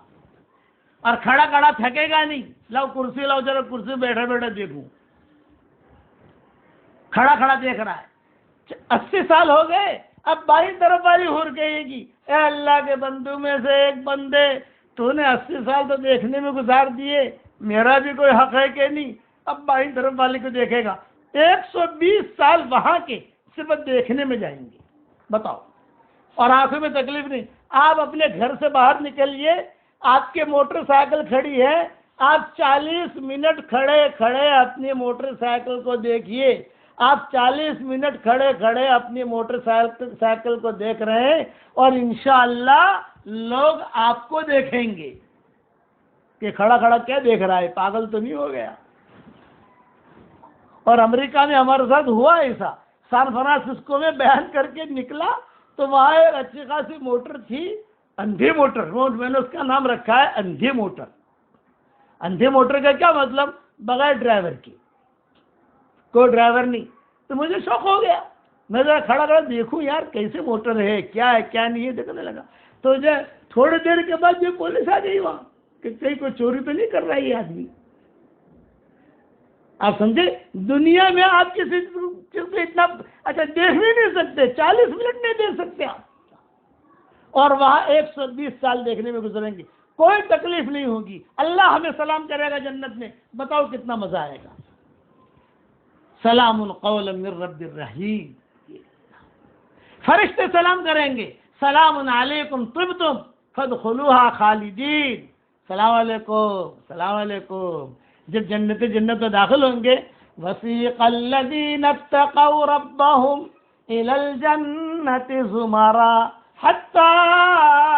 اور کھڑا کھڑا تھکے گا نہیں. لاؤ کرسی لاؤ، ذرا کرسی بیٹھا بیٹھا دیکھوں. کھڑا کھڑا دیکھ رہا ہے. 80 سال ہو گئے. اب بائیں طرف والی حور کہے گی اے اللہ کے بندوں میں سے ایک بندے، تو نے 80 سال تو دیکھنے میں گزار دیے، میرا بھی کوئی حق ہے کہ نہیں. اب بائیں طرف والی کو دیکھے گا. 120 سال وہاں کے صرف دیکھنے میں جائیں گے. بتاؤ. اور آنکھوں میں تکلیف نہیں. آپ اپنے گھر سے باہر نکلیے، آپ کے موٹر سائیکل کھڑی ہے، آپ 40 منٹ کھڑے کھڑے اپنی موٹر سائیکل کو دیکھیے، آپ 40 منٹ کھڑے کھڑے اپنی موٹر سائیکل کو دیکھ رہے ہیں، اور انشاءاللہ لوگ آپ کو دیکھیں گے کہ کھڑا کھڑا کیا دیکھ رہا ہے، پاگل تو نہیں ہو گیا۔ اور امریکہ میں ہمارے ساتھ ہوا ایسا، سان فرانسسکو میں بیان کر کے نکلا تو وہاں ایک اچھی خاصی موٹر تھی، اندھی موٹر، میں نے اس کا نام رکھا ہے اندھی موٹر۔ اندھی موٹر کا کیا مطلب؟ بغیر ڈرائیور کی، کوئی ڈرائیور نہیں۔ تو مجھے شوق ہو گیا، میں ذرا کھڑا کھڑا دیکھوں یار کیسے موٹر ہے، کیا ہے کیا نہیں ہے، دیکھنے لگا۔ تو جو تھوڑی دیر کے بعد جو پولیس آ گئی وہاں کہ کہیں کوئی چوری تو نہیں کر رہا ہے یہ آدمی۔ آپ سمجھے؟ دنیا میں آپ کسی چیز کو اتنا اچھا دیکھ بھی نہیں سکتے، 40 منٹ نہیں دیکھ سکتے آپ، اور وہاں 120 سال دیکھنے میں گزریں گے، کوئی تکلیف نہیں ہوگی، اللہ ہمیں سلام کرے گا جنت میں، بتاؤ کتنا مزہ آئے گا۔ سلام قولا من رب الرحیم، فرشتے سلام کریں گے، سلام علیکم طبتم فادخلوها خالدین، سلام علیکم سلام علیکم۔ جب جنت میں داخل ہوں گے، وسیق الذین اتقوا ربهم الى الجنة زمرا حتى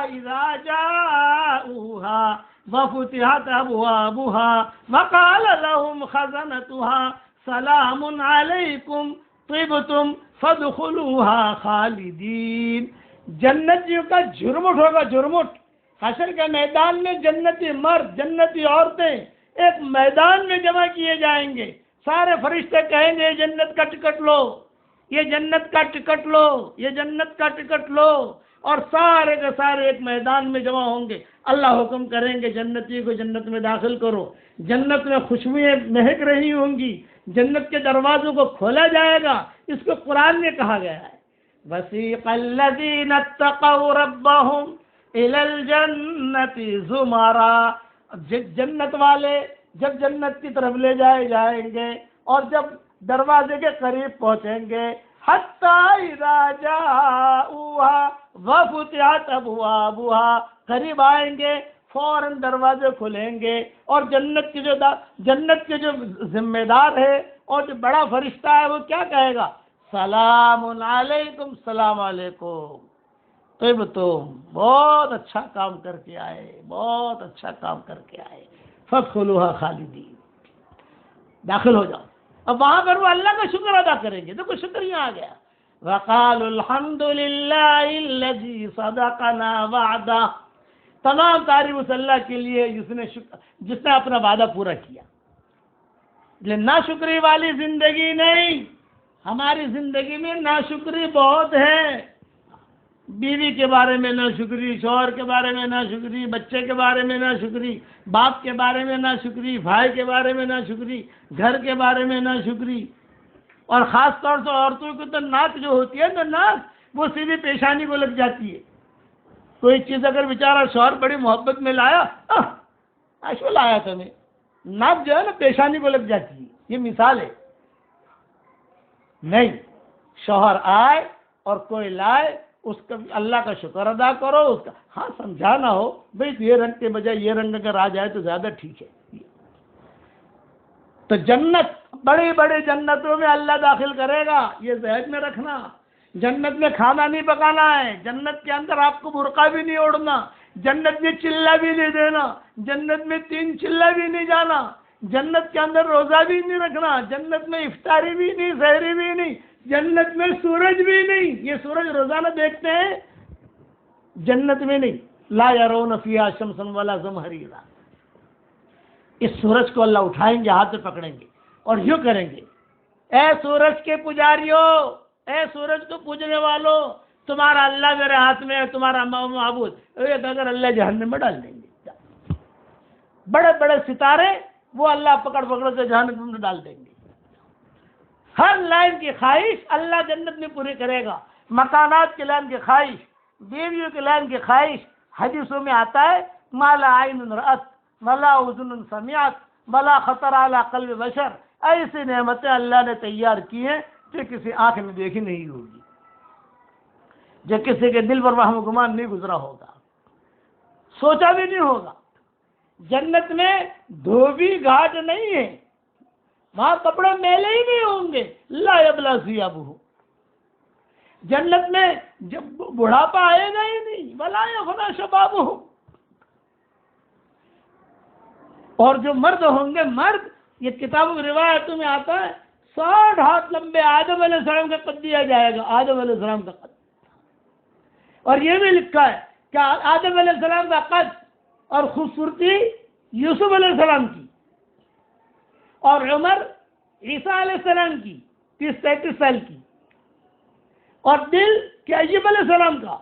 اذا جاءوها وفتحت ابوابها وقال لهم خزنتها سلام علیکم طبتم فادخلوها خالدین۔ جنتیوں کا جھرمٹ ہوگا، جھرمٹ۔ حشر کے میدان میں جنتی مرد، جنتی عورتیں ایک میدان میں جمع کیے جائیں گے، سارے فرشتے کہیں گے یہ جنت کا ٹکٹ لو، یہ جنت کا ٹکٹ لو، یہ جنت کا ٹکٹ لو، اور سارے کے سارے ایک میدان میں جمع ہوں گے۔ اللہ حکم کریں گے جنتی کو جنت میں داخل کرو، جنت میں خوشبوئیں مہک رہی ہوں گی، جنت کے دروازوں کو کھولا جائے گا۔ اس کو قرآن میں کہا گیا ہے وَسِيقَ الَّذِينَ اتَّقَوْا رَبَّهُمْ إِلَى الْجَنَّةِ زُمَرًا۔ جنت والے جب جنت کی طرف لے جائے جائیں گے اور جب دروازے کے قریب پہنچیں گے، حَتَّى إِذَا جَاءُوهَا وَفُتِحَتْ أَبْوَابُهَا، قریب آئیں گے فوراً دروازے کھلیں گے، اور جنت کے جو ذمہ دار ہے اور جو بڑا فرشتہ ہے وہ کیا کہے گا؟ سلام علیکم، سلام علیکم، طب تم بہت اچھا کام کر کے آئے، بہت اچھا کام کر کے آئے، فادخلوها خالدین، داخل ہو جاؤ۔ اب وہاں پر وہ اللہ کا شکر ادا کریں گے، دیکھو شکر یہاں آ گیا، وقالوا الحمد للہ الذی صدقنا وعدہ، تمام تعریف اس اللہ کے لیے جس نے اپنا وعدہ پورا کیا۔ ناشکری والی زندگی نہیں، ہماری زندگی میں ناشکری بہت ہے، بیوی کے بارے میں ناشکری، شوہر کے بارے میں ناشکری، بچے کے بارے میں ناشکری، باپ کے بارے میں ناشکری، بھائی کے بارے میں ناشکری، گھر کے بارے میں ناشکری، اور خاص طور سے عورتوں کی تو ناک جو ہوتی ہے نا، ناک وہ سیدھی پیشانی کو لگ جاتی ہے۔ کوئی چیز اگر بیچارہ شوہر بڑی محبت میں لایا، ایسو لایا تمہیں، ناک جو ہے نا پیشانی کو لگ جاتی ہے، یہ مثال ہے۔ نہیں، شوہر آئے اور کوئی لائے، اس کا اللہ کا شکر ادا کرو، اس کا ہاں سمجھانا ہو بھئی یہ رنگ کے بجائے یہ رنگ اگر آ جائے تو زیادہ ٹھیک ہے۔ تو جنت، بڑی بڑی جنتوں میں اللہ داخل کرے گا، یہ ذہن میں رکھنا۔ جنت میں کھانا نہیں پکانا ہے، جنت کے اندر آپ کو برقع بھی نہیں اوڑھنا، جنت میں چلہ بھی نہیں دینا، جنت میں 3 چلہ بھی نہیں جانا، جنت کے اندر روزہ بھی نہیں رکھنا، جنت میں افطاری بھی نہیں، سحری بھی نہیں، جنت میں سورج بھی نہیں۔ یہ سورج روزانہ دیکھتے ہیں، جنت میں نہیں، لا يرون فيها شمسا ولا زمهريرا۔ اس سورج کو اللہ اٹھائیں گے، ہاتھ میں پکڑیں گے اور یوں کریں گے، اے سورج کے پجاریوں، اے سورج کو پوجنے والوں، تمہارا اللہ میرے ہاتھ میں ہے، تمہارا معبود، اگر اللہ جہنم میں ڈال دیں گے۔ بڑے بڑے ستارے وہ اللہ پکڑ کے جہنم میں ڈال دیں گے۔ ہر لائن کی خواہش اللہ جنت میں پوری کرے گا، مکانات کی لائن کی خواہش، بیویوں کی لائن کی خواہش۔ حدیثوں میں آتا ہے مالا عین رأت ولا اذن سمعت ولا خطر علی قلب بشر، ایسی نعمتیں اللہ نے تیار کی ہیں جو کسی آنکھ نے دیکھی نہیں ہوگی، جو کسی کے دل پر وہم و گمان نہیں گزرا ہوگا، سوچا بھی نہیں ہوگا۔ جنت میں دھوبی گھاٹ نہیں ہے، وہاں کپڑے میلے ہی نہیں ہوں گے، لا یبلا ثیابہ۔ جنت میں جب بڑھاپا آئے گا ہی نہیں، ولا یفنی شبابہ۔ اور جو مرد ہوں گے، مرد، یہ کتابوں میں روایتوں میں آتا ہے 60 ہاتھ لمبے آدم علیہ السلام کا قد دیا جائے گا، آدم علیہ السلام کا قد۔ اور یہ بھی لکھا ہے کہ آدم علیہ السلام کا قد اور خوبصورتی یوسف علیہ السلام کی، اور عمر عیسیٰ علیہ السلام کی 30-33 سال کی، اور دل کہ ایوب علیہ السلام کا،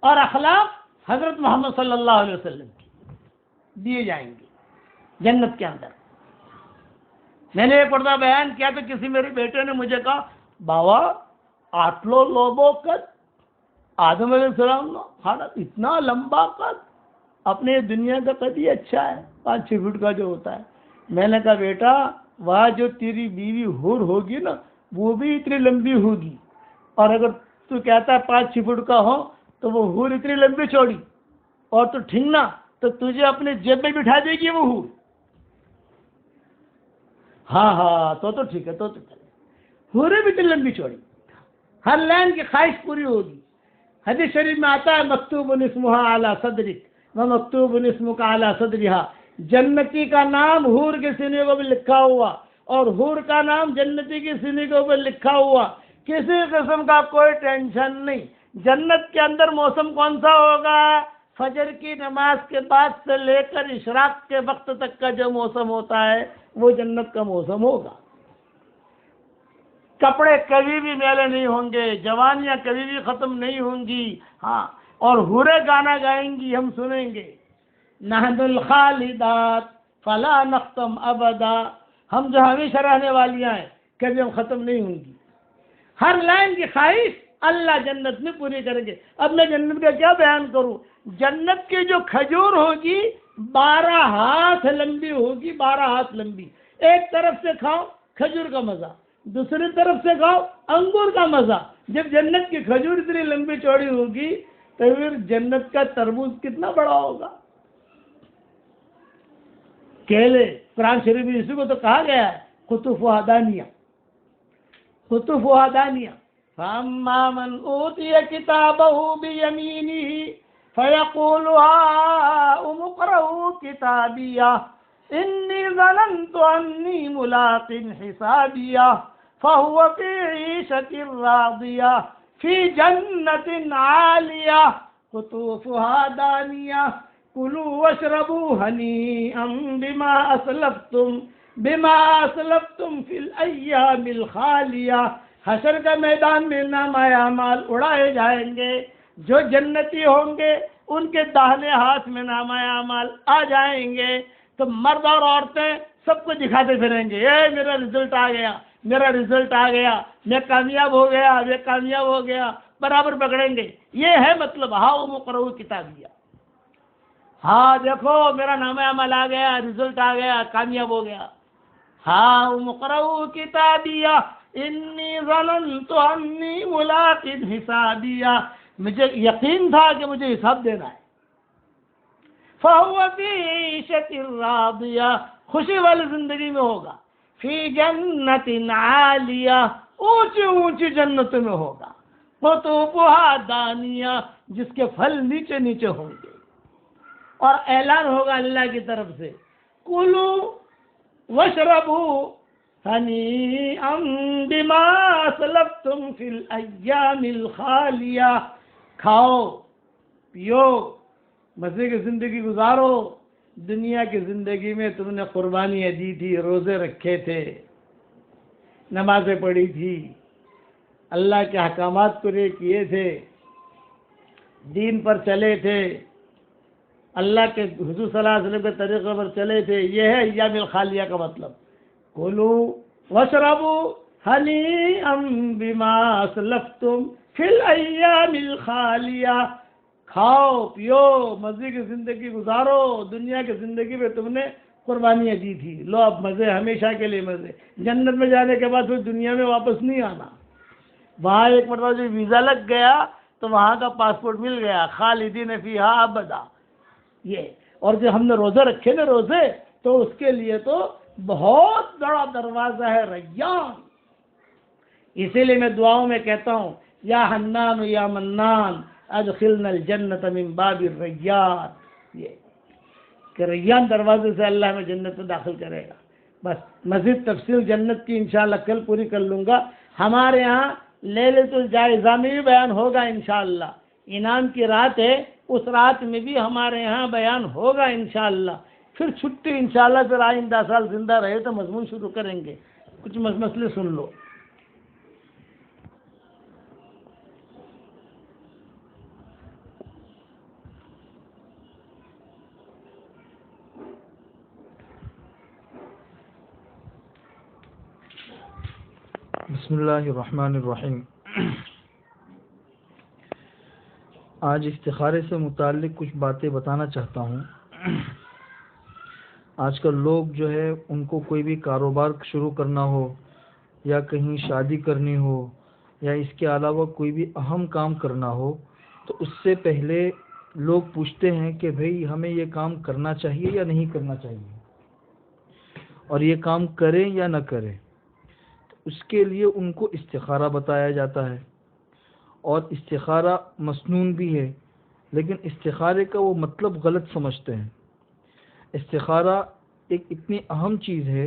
اور اخلاق حضرت محمد صلی اللہ علیہ وسلم کی دیے جائیں گے جنت کے اندر۔ میں نے ایک پردہ بیان کیا تو کسی میرے بیٹے نے مجھے کہا، بابا آٹلو لوبو قد آدم علیہ السلام اتنا لمبا قد، اپنے دنیا کا قد ہی اچھا ہے 5-6 فٹ کا جو ہوتا ہے۔ میں نے کہا بیٹا وہاں جو تیری بیوی حور ہوگی نا وہ بھی اتنی لمبی ہوگی، اور اگر تو کہتا ہے 5-6 فٹ کا ہو تو وہ حور اتنی لمبی چوڑی، اور تو ٹھنگنا تو تجھے اپنے جیب میں بٹھا دے گی وہ حور۔ ہاں تو ٹھیک ہے، تو حوریں بھی اتنی لمبی چوڑی، ہر لائن کی خواہش پوری ہوگی۔ حدیث شریف میں آتا ہے مکتوب اسمها علی صدرک و مکتوب اسمک علی صدرہا، جنتی کا نام حور کے سینے کو بھی لکھا ہوا، اور حور کا نام جنتی کے سینے کو بھی لکھا ہوا، کسی قسم کا کوئی ٹینشن نہیں۔ جنت کے اندر موسم کون سا ہوگا؟ فجر کی نماز کے بعد سے لے کر اشراق کے وقت تک کا جو موسم ہوتا ہے وہ جنت کا موسم ہوگا۔ کپڑے کبھی بھی میلے نہیں ہوں گے، جوانیاں کبھی بھی ختم نہیں ہوں گی، ہاں، اور حوریں گانا گائیں گی، ہم سنیں گے، نحن الخالدات فلا نختم ابدا، ہم جو ہمیشہ رہنے والیاں ہیں کبھی ہم ختم نہیں ہوں گی۔ ہر لائن کی خواہش اللہ جنت میں پوری کریں گے۔ اب میں جنت کا کیا بیان کروں؟ جنت کی جو کھجور ہوگی 12 ہاتھ لمبی ہوگی، 12 ہاتھ لمبی، ایک طرف سے کھاؤ کھجور کا مزہ، دوسری طرف سے کھاؤ انگور کا مزہ۔ جب جنت کی کھجور اتنی لمبی چوڑی ہوگی تو پھر جنت کا تربوز کتنا بڑا ہوگا۔ کیلے، قرآن شریف میں اسی کو تو کہا گیا ہے قطوفها دانیہ، قطوفها دانیہ۔ فَأَمَّا مَنْ أُوتِيَ كِتَابَهُ بِيَمِينِهِ فَيَقُولُ هَاؤُمُ اقْرَءُوا كِتَابِيَهْ إِنِّي ظَنَنْتُ أَنِّي مُلَاقٍ حِسَابِيَهْ فَهُوَ فِي عِيشَةٍ رَاضِيَةٍ فِي جَنَّةٍ عَالِيَةٍ قُطُوفُهَا دَانِيَةٌ كُلُوا وَاشْرَبُوا هَنِيئًا بِمَا أَسْلَفْتُمْ فِي الْأَيَّامِ الْخَالِيَةِ۔ حشر کا میدان میں نامہ اعمال اڑائے جائیں گے، جو جنتی ہوں گے ان کے داہنے ہاتھ میں نامہ اعمال آ جائیں گے، تو مرد اور عورتیں سب کو دکھاتے پھریں گے، اے میرا رزلٹ آ گیا، میرا رزلٹ آ گیا، میں کامیاب ہو گیا، میں کامیاب ہو گیا، برابر پکڑیں گے۔ یہ ہے مطلب ہاؤم اقرؤوا کتابیہ، ہاں دیکھو میرا نامہ اعمال آ گیا، رزلٹ آ گیا، کامیاب ہو گیا۔ ہاؤم اقرؤوا کتابیہ انی ظننت انی ملاق حسابیہ، مجھے یقین تھا کہ مجھے حساب دینا ہے۔ فَهُوَ فِي عِيشَةٍ رَاضِيَةٍ، خوشی والی زندگی میں ہوگا۔ فِي جَنَّةٍ عَالِيَةٍ، اونچی اونچی جنت میں ہوگا۔ قُطُوفُهَا دَانِيَةٌ، جس کے پھل نیچے نیچے ہوں گے، اور اعلان ہوگا اللہ کی طرف سے، کُلُوا وَاشْرَبُوا هَنِيئًا بِمَا أَسْلَفْتُمْ فِي الْأَيَّامِ الْخَالِيَةِ، کھاؤ پیو مزے کی زندگی گزارو، دنیا کی زندگی میں تم نے قربانیاں دی تھی، روزے رکھے تھے، نمازیں پڑھی تھی، اللہ کے احکامات پورے کیے تھے، دین پر چلے تھے، اللہ کے حضور صلی اللہ علیہ وسلم کے طریقے پر چلے تھے۔ یہ ہے ایام الخالیہ کا مطلب، کلوا واشربوا ہنیئا بما اسلفتم فی الایام الخالیہ، کھاؤ پیو مزے کی زندگی گزارو، دنیا کی زندگی میں تم نے قربانیاں دی تھی، لو اب مزے، ہمیشہ کے لیے مزے۔ جنت میں جانے کے بعد پھر دنیا میں واپس نہیں آنا۔ وہاں ایک مرتبہ جو ویزا لگ گیا تو وہاں کا پاسپورٹ مل گیا، خالدین فیہا ابدا۔ یہ اور جو ہم نے روزے رکھے نا روزے، تو اس کے لیے تو بہت بڑا دروازہ ہے ریان. اسی لیے میں دعاؤں میں کہتا ہوں یا حنان یا منان ادخلنا الجنت من باب الریان، یہ کہ ریان دروازے سے اللہ ہمیں جنت میں داخل کرے گا. بس مزید تفصیل جنت کی انشاءاللہ کل پوری کر لوں گا. ہمارے ہاں لیلۃ الجائزہ میں بھی بیان ہوگا انشاءاللہ. انعام کی رات ہے، اس رات میں بھی ہمارے یہاں بیان ہوگا انشاءاللہ. پھر چھٹی انشاءاللہ، پھر آئندہ سال زندہ رہے تو مضمون شروع کریں گے. کچھ مسئلے سن لو. بسم اللہ الرحمن الرحیم. آج استخارے سے متعلق کچھ باتیں بتانا چاہتا ہوں. آج کل لوگ جو ہے ان کو کوئی بھی کاروبار شروع کرنا ہو یا کہیں شادی کرنی ہو یا اس کے علاوہ کوئی بھی اہم کام کرنا ہو تو اس سے پہلے لوگ پوچھتے ہیں کہ بھئی ہمیں یہ کام کرنا چاہیے یا نہیں کرنا چاہیے، اور یہ کام کریں یا نہ کریں. اس کے لیے ان کو استخارہ بتایا جاتا ہے، اور استخارہ مسنون بھی ہے، لیکن استخارے کا وہ مطلب غلط سمجھتے ہیں. استخارہ ایک اتنی اہم چیز ہے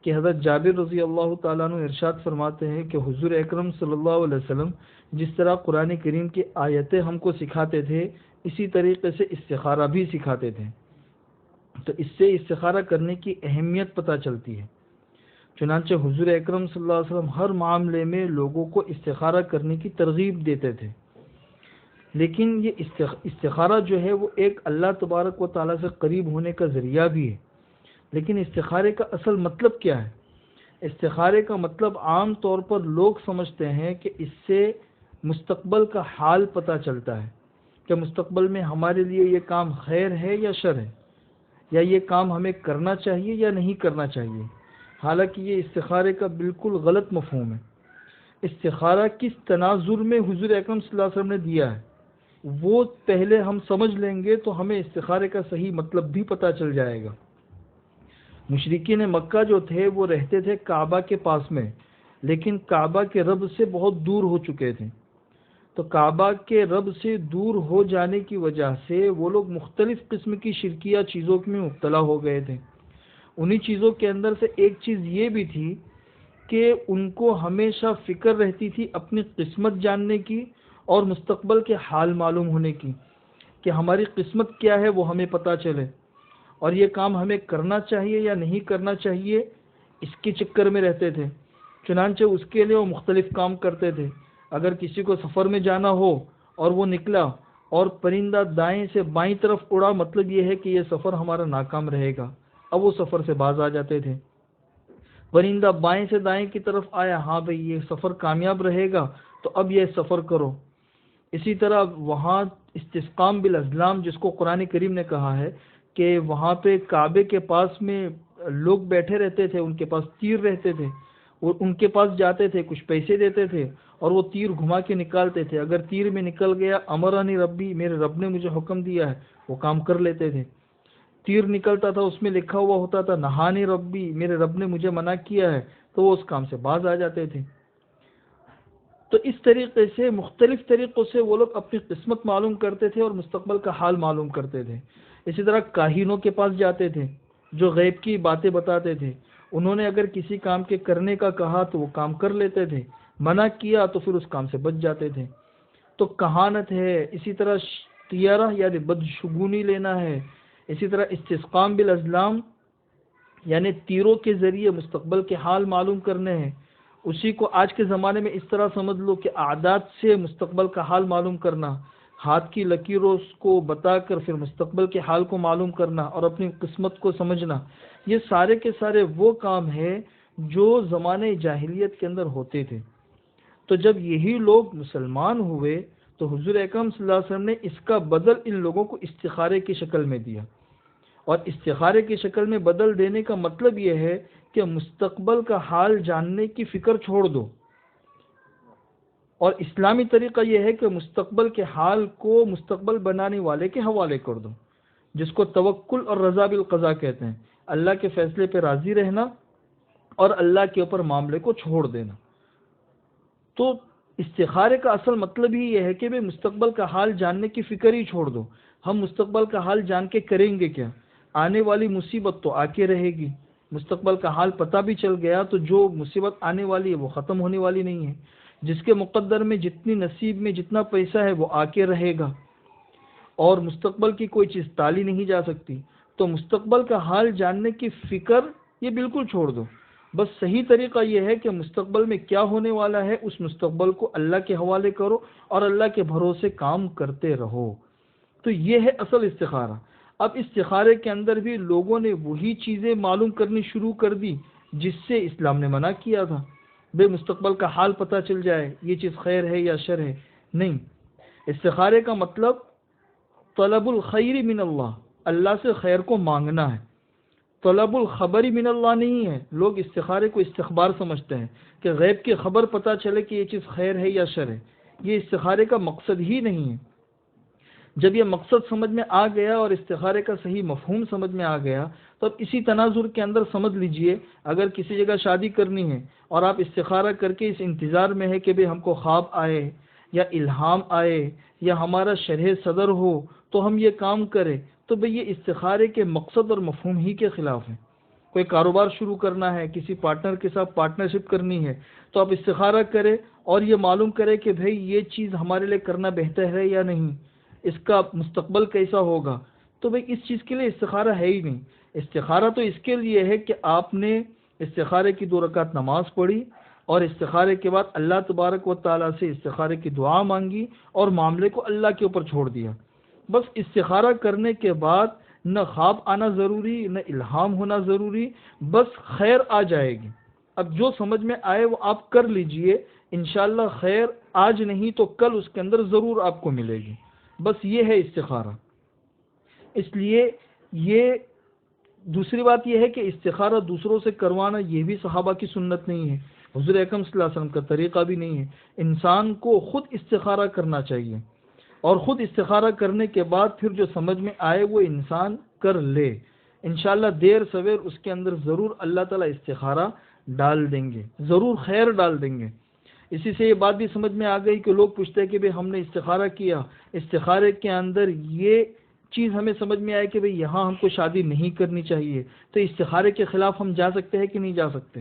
کہ حضرت جابر رضی اللہ تعالیٰ عنہ ارشاد فرماتے ہیں کہ حضور اکرم صلی اللہ علیہ وسلم جس طرح قرآن کریم کی آیتیں ہم کو سکھاتے تھے، اسی طریقے سے استخارہ بھی سکھاتے تھے. تو اس سے استخارہ کرنے کی اہمیت پتہ چلتی ہے. چنانچہ حضور اکرم صلی اللہ علیہ وسلم ہر معاملے میں لوگوں کو استخارہ کرنے کی ترغیب دیتے تھے. لیکن یہ استخارہ جو ہے وہ ایک اللہ تبارک و تعالیٰ سے قریب ہونے کا ذریعہ بھی ہے. لیکن استخارے کا اصل مطلب کیا ہے؟ استخارے کا مطلب عام طور پر لوگ سمجھتے ہیں کہ اس سے مستقبل کا حال پتہ چلتا ہے کہ مستقبل میں ہمارے لیے یہ کام خیر ہے یا شر ہے، یا یہ کام ہمیں کرنا چاہیے یا نہیں کرنا چاہیے. حالانکہ یہ استخارے کا بالکل غلط مفہوم ہے. استخارہ کس تناظر میں حضور اکرم صلی اللہ علیہ وسلم نے دیا ہے وہ پہلے ہم سمجھ لیں گے تو ہمیں استخارے کا صحیح مطلب بھی پتہ چل جائے گا. مشرکین مکہ جو تھے وہ رہتے تھے کعبہ کے پاس میں، لیکن کعبہ کے رب سے بہت دور ہو چکے تھے. تو کعبہ کے رب سے دور ہو جانے کی وجہ سے وہ لوگ مختلف قسم کی شرکیہ چیزوں میں مبتلا ہو گئے تھے. انہی چیزوں کے اندر سے ایک چیز یہ بھی تھی کہ ان کو ہمیشہ فکر رہتی تھی اپنی قسمت جاننے کی اور مستقبل کے حال معلوم ہونے کی، کہ ہماری قسمت کیا ہے وہ ہمیں پتہ چلے، اور یہ کام ہمیں کرنا چاہیے یا نہیں کرنا چاہیے اس کے چکر میں رہتے تھے. چنانچہ اس کے لیے وہ مختلف کام کرتے تھے. اگر کسی کو سفر میں جانا ہو اور وہ نکلا اور پرندہ دائیں سے بائیں طرف اڑا، مطلب یہ ہے کہ یہ سفر ہمارا ناکام رہے گا. اب وہ سفر سے باز آ جاتے تھے. پرندہ بائیں سے دائیں کی طرف آیا، ہاں بھئی یہ سفر کامیاب رہے گا تو اب یہ سفر کرو. اسی طرح وہاں استسقام بالازلام جس کو قرآن کریم نے کہا ہے کہ وہاں پہ کعبے کے پاس میں لوگ بیٹھے رہتے تھے، ان کے پاس تیر رہتے تھے، وہ ان کے پاس جاتے تھے، کچھ پیسے دیتے تھے اور وہ تیر گھما کے نکالتے تھے. اگر تیر میں نکل گیا امرانی ربی، میرے رب نے مجھے حکم دیا ہے، وہ کام کر لیتے تھے. تیر نکلتا تھا اس میں لکھا ہوا ہوتا تھا نہانی ربی، میرے رب نے مجھے منع کیا ہے، تو وہ اس کام سے باز آ جاتے تھے. تو اس طریقے سے مختلف طریقوں سے وہ لوگ اپنی قسمت معلوم کرتے تھے اور مستقبل کا حال معلوم کرتے تھے. اسی طرح کاہنوں کے پاس جاتے تھے جو غیب کی باتیں بتاتے تھے. انہوں نے اگر کسی کام کے کرنے کا کہا تو وہ کام کر لیتے تھے، منع کیا تو پھر اس کام سے بچ جاتے تھے. تو کہانت ہے، اسی طرح طیرہ یعنی بدشگونی لینا ہے، اسی طرح استسقام بالازلام یعنی تیروں کے ذریعے مستقبل کے حال معلوم کرنے ہیں. اسی کو آج کے زمانے میں اس طرح سمجھ لو کہ عادات سے مستقبل کا حال معلوم کرنا، ہاتھ کی لکیروں کو بتا کر پھر مستقبل کے حال کو معلوم کرنا اور اپنی قسمت کو سمجھنا، یہ سارے کے سارے وہ کام ہیں جو زمانے جاہلیت کے اندر ہوتے تھے. تو جب یہی لوگ مسلمان ہوئے تو حضور اکرم صلی اللہ علیہ وسلم نے اس کا بدل ان لوگوں کو استخارے کی شکل میں دیا. اور استخارے کی شکل میں بدل دینے کا مطلب یہ ہے کہ مستقبل کا حال جاننے کی فکر چھوڑ دو. اور اسلامی طریقہ یہ ہے کہ مستقبل کے حال کو مستقبل بنانے والے کے حوالے کر دو. جس کو توکل اور رضا بالقضاء کہتے ہیں، اللہ کے فیصلے پہ راضی رہنا اور اللہ کے اوپر معاملے کو چھوڑ دینا۔ تو استخارے کا اصل مطلب ہی یہ ہے کہ بھئی مستقبل کا حال جاننے کی فکر ہی چھوڑ دو۔ ہم مستقبل کا حال جان کے کریں گے کیا؟ آنے والی مصیبت تو آ کے رہے گی، مستقبل کا حال پتہ بھی چل گیا تو جو مصیبت آنے والی ہے وہ ختم ہونے والی نہیں ہے۔ جس کے مقدر میں جتنی نصیب میں جتنا پیسہ ہے وہ آ کے رہے گا، اور مستقبل کی کوئی چیز ٹالی نہیں جا سکتی۔ تو مستقبل کا حال جاننے کی فکر یہ بالکل چھوڑ دو۔ بس صحیح طریقہ یہ ہے کہ مستقبل میں کیا ہونے والا ہے اس مستقبل کو اللہ کے حوالے کرو اور اللہ کے بھروسے کام کرتے رہو۔ تو یہ ہے اصل استخارہ۔ اب استخارے کے اندر بھی لوگوں نے وہی چیزیں معلوم کرنی شروع کر دی جس سے اسلام نے منع کیا تھا۔ بے مستقبل کا حال پتہ چل جائے یہ چیز خیر ہے یا شر ہے، نہیں۔ استخارے کا مطلب طلب الخیر من اللہ، اللہ سے خیر کو مانگنا ہے۔ طلب الخبر من اللہ نہیں ہے۔ لوگ استخارے کو استخبار سمجھتے ہیں کہ غیب کی خبر پتہ چلے کہ یہ چیز خیر ہے یا شر ہے۔ یہ استخارے کا مقصد ہی نہیں ہے۔ جب یہ مقصد سمجھ میں آ گیا اور استخارے کا صحیح مفہوم سمجھ میں آ گیا تو اب اسی تناظر کے اندر سمجھ لیجئے، اگر کسی جگہ شادی کرنی ہے اور آپ استخارہ کر کے اس انتظار میں ہے کہ بھئی ہم کو خواب آئے یا الہام آئے یا ہمارا شرح صدر ہو تو ہم یہ کام کریں، تو بھئی یہ استخارے کے مقصد اور مفہوم ہی کے خلاف ہے۔ کوئی کاروبار شروع کرنا ہے، کسی پارٹنر کے ساتھ پارٹنرشپ کرنی ہے تو آپ استخارہ کریں اور یہ معلوم کریں کہ بھئی یہ چیز ہمارے لیے کرنا بہتر ہے یا نہیں، اس کا مستقبل کیسا ہوگا۔ تو بھئی اس چیز کے لیے استخارہ ہے ہی نہیں۔ استخارہ تو اس کے لیے ہے کہ آپ نے استخارے کی 2 رکعت نماز پڑھی اور استخارے کے بعد اللہ تبارک و تعالیٰ سے استخارے کی دعا مانگی اور معاملے کو اللہ کے اوپر چھوڑ دیا۔ بس استخارہ کرنے کے بعد نہ خواب آنا ضروری، نہ الہام ہونا ضروری، بس خیر آ جائے گی۔ اب جو سمجھ میں آئے وہ آپ کر لیجئے، انشاءاللہ خیر آج نہیں تو کل اس کے اندر ضرور آپ کو ملے گی۔ بس یہ ہے استخارہ۔ اس لیے یہ دوسری بات یہ ہے کہ استخارہ دوسروں سے کروانا یہ بھی صحابہ کی سنت نہیں ہے، حضور اکرم صلی اللہ علیہ وسلم کا طریقہ بھی نہیں ہے۔ انسان کو خود استخارہ کرنا چاہیے اور خود استخارہ کرنے کے بعد پھر جو سمجھ میں آئے وہ انسان کر لے۔ انشاءاللہ دیر سویر اس کے اندر ضرور اللہ تعالیٰ استخارہ ڈال دیں گے، ضرور خیر ڈال دیں گے۔ اسی سے یہ بات بھی سمجھ میں آ گئی کہ لوگ پوچھتے ہیں کہ بھئی ہم نے استخارہ کیا، استخارے کے اندر یہ چیز ہمیں سمجھ میں آئے کہ بھئی یہاں ہم کو شادی نہیں کرنی چاہیے، تو استخارے کے خلاف ہم جا سکتے ہیں کہ نہیں جا سکتے؟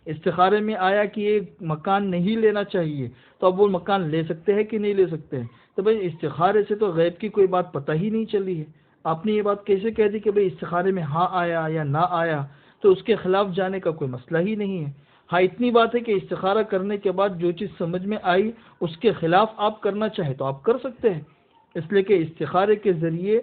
استخارے میں آیا کہ یہ مکان نہیں لینا چاہیے تو اب وہ مکان لے سکتے ہیں کہ نہیں لے سکتے ہیں؟ تو بھئی استخارے سے تو غیب کی کوئی بات پتہ ہی نہیں چلی ہے۔ آپ نے یہ بات کیسے کہہ دی کہ بھئی استخارے میں ہاں آیا یا نہ آیا، تو اس کے خلاف جانے کا کوئی مسئلہ ہی نہیں ہے۔ ہاں اتنی بات ہے کہ استخارہ کرنے کے بعد جو چیز سمجھ میں آئی اس کے خلاف آپ کرنا چاہیں تو آپ کر سکتے ہیں، اس لیے کہ استخارے کے ذریعے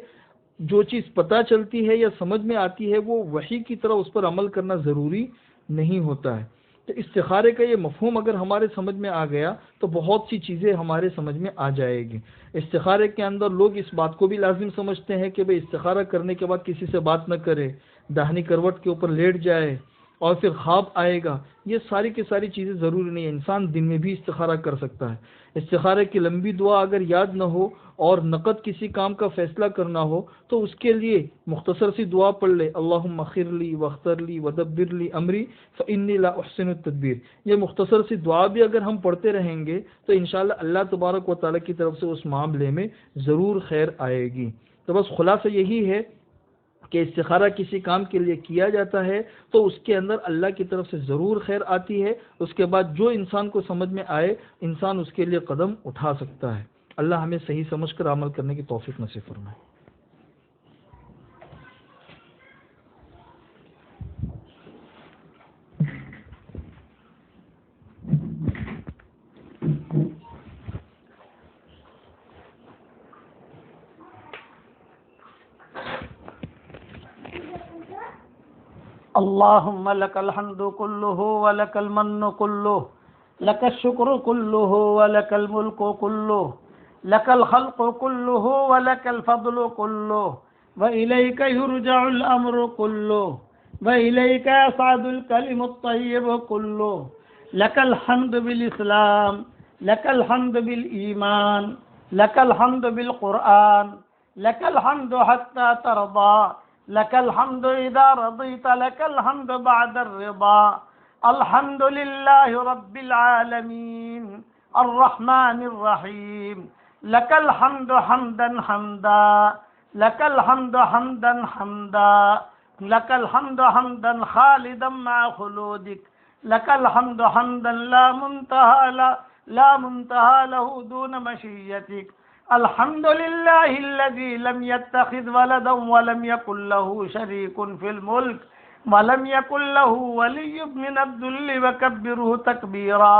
جو چیز پتہ چلتی ہے یا سمجھ میں آتی ہے وہ وحی کی طرح اس پر عمل کرنا ضروری نہیں ہوتا ہے۔ تو استخارے کا یہ مفہوم اگر ہمارے سمجھ میں آ گیا تو بہت سی چیزیں ہمارے سمجھ میں آ جائے گی۔ استخارے کے اندر لوگ اس بات کو بھی لازم سمجھتے ہیں کہ بھئی استخارہ کرنے کے بعد کسی سے بات نہ کرے، داہنی کروٹ کے اوپر لیٹ جائے اور پھر خواب آئے گا۔ یہ ساری کی ساری چیزیں ضروری نہیں ہے، انسان دن میں بھی استخارہ کر سکتا ہے۔ استخارے کی لمبی دعا اگر یاد نہ ہو اور نقد کسی کام کا فیصلہ کرنا ہو تو اس کے لیے مختصر سی دعا پڑھ لے، اللہم اخر لی واختر لی ودبر لی امری فانی لا احسن التدبیر۔ یہ مختصر سی دعا بھی اگر ہم پڑھتے رہیں گے تو انشاءاللہ اللہ تبارک و تعالیٰ کی طرف سے اس معاملے میں ضرور خیر آئے گی۔ تو بس خلاصہ یہی ہے کہ استخارہ کسی کام کے لیے کیا جاتا ہے تو اس کے اندر اللہ کی طرف سے ضرور خیر آتی ہے۔ اس کے بعد جو انسان کو سمجھ میں آئے انسان اس کے لیے قدم اٹھا سکتا ہے۔ اللہ ہمیں صحیح سمجھ کر عمل کرنے کی توفیق نصیب فرمائے۔ اللهم لك الحمد كله ولك المن كله لك الشكر كله ولك الملك كله لك الخلق كله ولك الفضل كله وإليك يرجع الأمر كله وإليك يصعد الكلم الطيب كله لك الحمد بالإسلام لك الحمد بالإيمان لك الحمد بالقرآن لك الحمد حتى ترضى، لك الحمد إذا رضيت، لك الحمد بعد الرضا. الحمد لله رب العالمين الرحمن الرحيم. لك الحمد حمدا حمدا، لك الحمد حمدا حمدا، لك الحمد حمدا خالدا مع خلودك، لك الحمد حمدا لا منتهى له دون مشيتك. الحمد لله الذي لم يتخذ ولدا ولم يكن له شريك في الملك ولم يكن له ولي من الذل وكبره تكبيرا.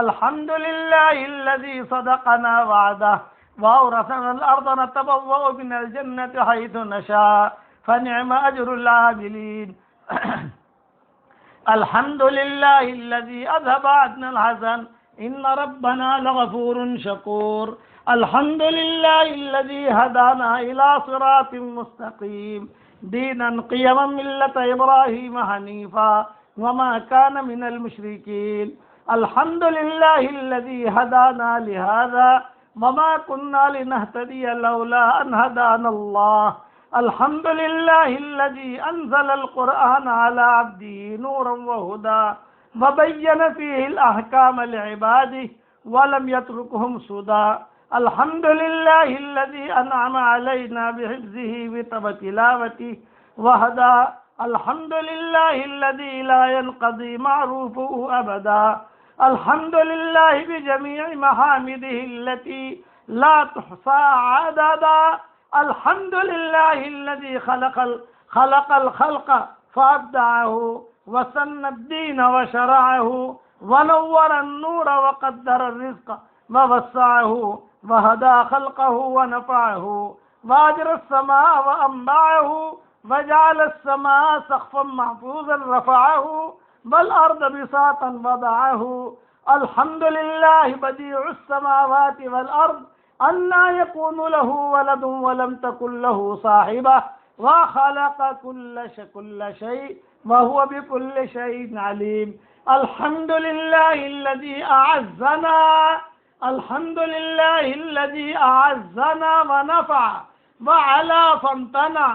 الحمد لله الذي صدقنا وعده وأورثنا الأرض نتبوأ من الجنة حيث نشاء فنعم أجر العاملين. الحمد لله الذي أذهب عنا الحزن إن ربنا لغفور شكور. الحمد لله الذي هدانا إلى صراط مستقيم دينا قيما ملة إبراهيم حنيفا وما كان من المشركين. الحمد لله الذي هدانا لهذا وما كنا لنهتدي لولا أن هدانا الله. الحمد لله الذي أنزل القرآن على عبده نورا وهدى وبين فيه الأحكام لعباده ولم يتركهم سدى. الحمد لله الذي أنعم علينا بحفظه وتلاوته وهدى. الحمد لله الذي لا ينقضي معروفه أبدا. الحمد لله بجميع محامده التي لا تحصى عددا. الحمد لله الذي خلق الخلق فأبدعه وسن الدين وشرعه ونور النور وقدر الرزق ووسعه وهدى خلقه ونفعه وأجرى السماء وأنبعه وجعل السماء سقفا محفوظا رفعه والأرض بساطا وضعه. الحمد لله بديع السماوات والأرض أنى يكون له ولد ولم تكن له صاحبة وخلق كل شيء وهو بكل شيء عليم. الحمد لله الذي أعزنا، الحمد لله الذي أعزنا ونفع وعلى فامتنع.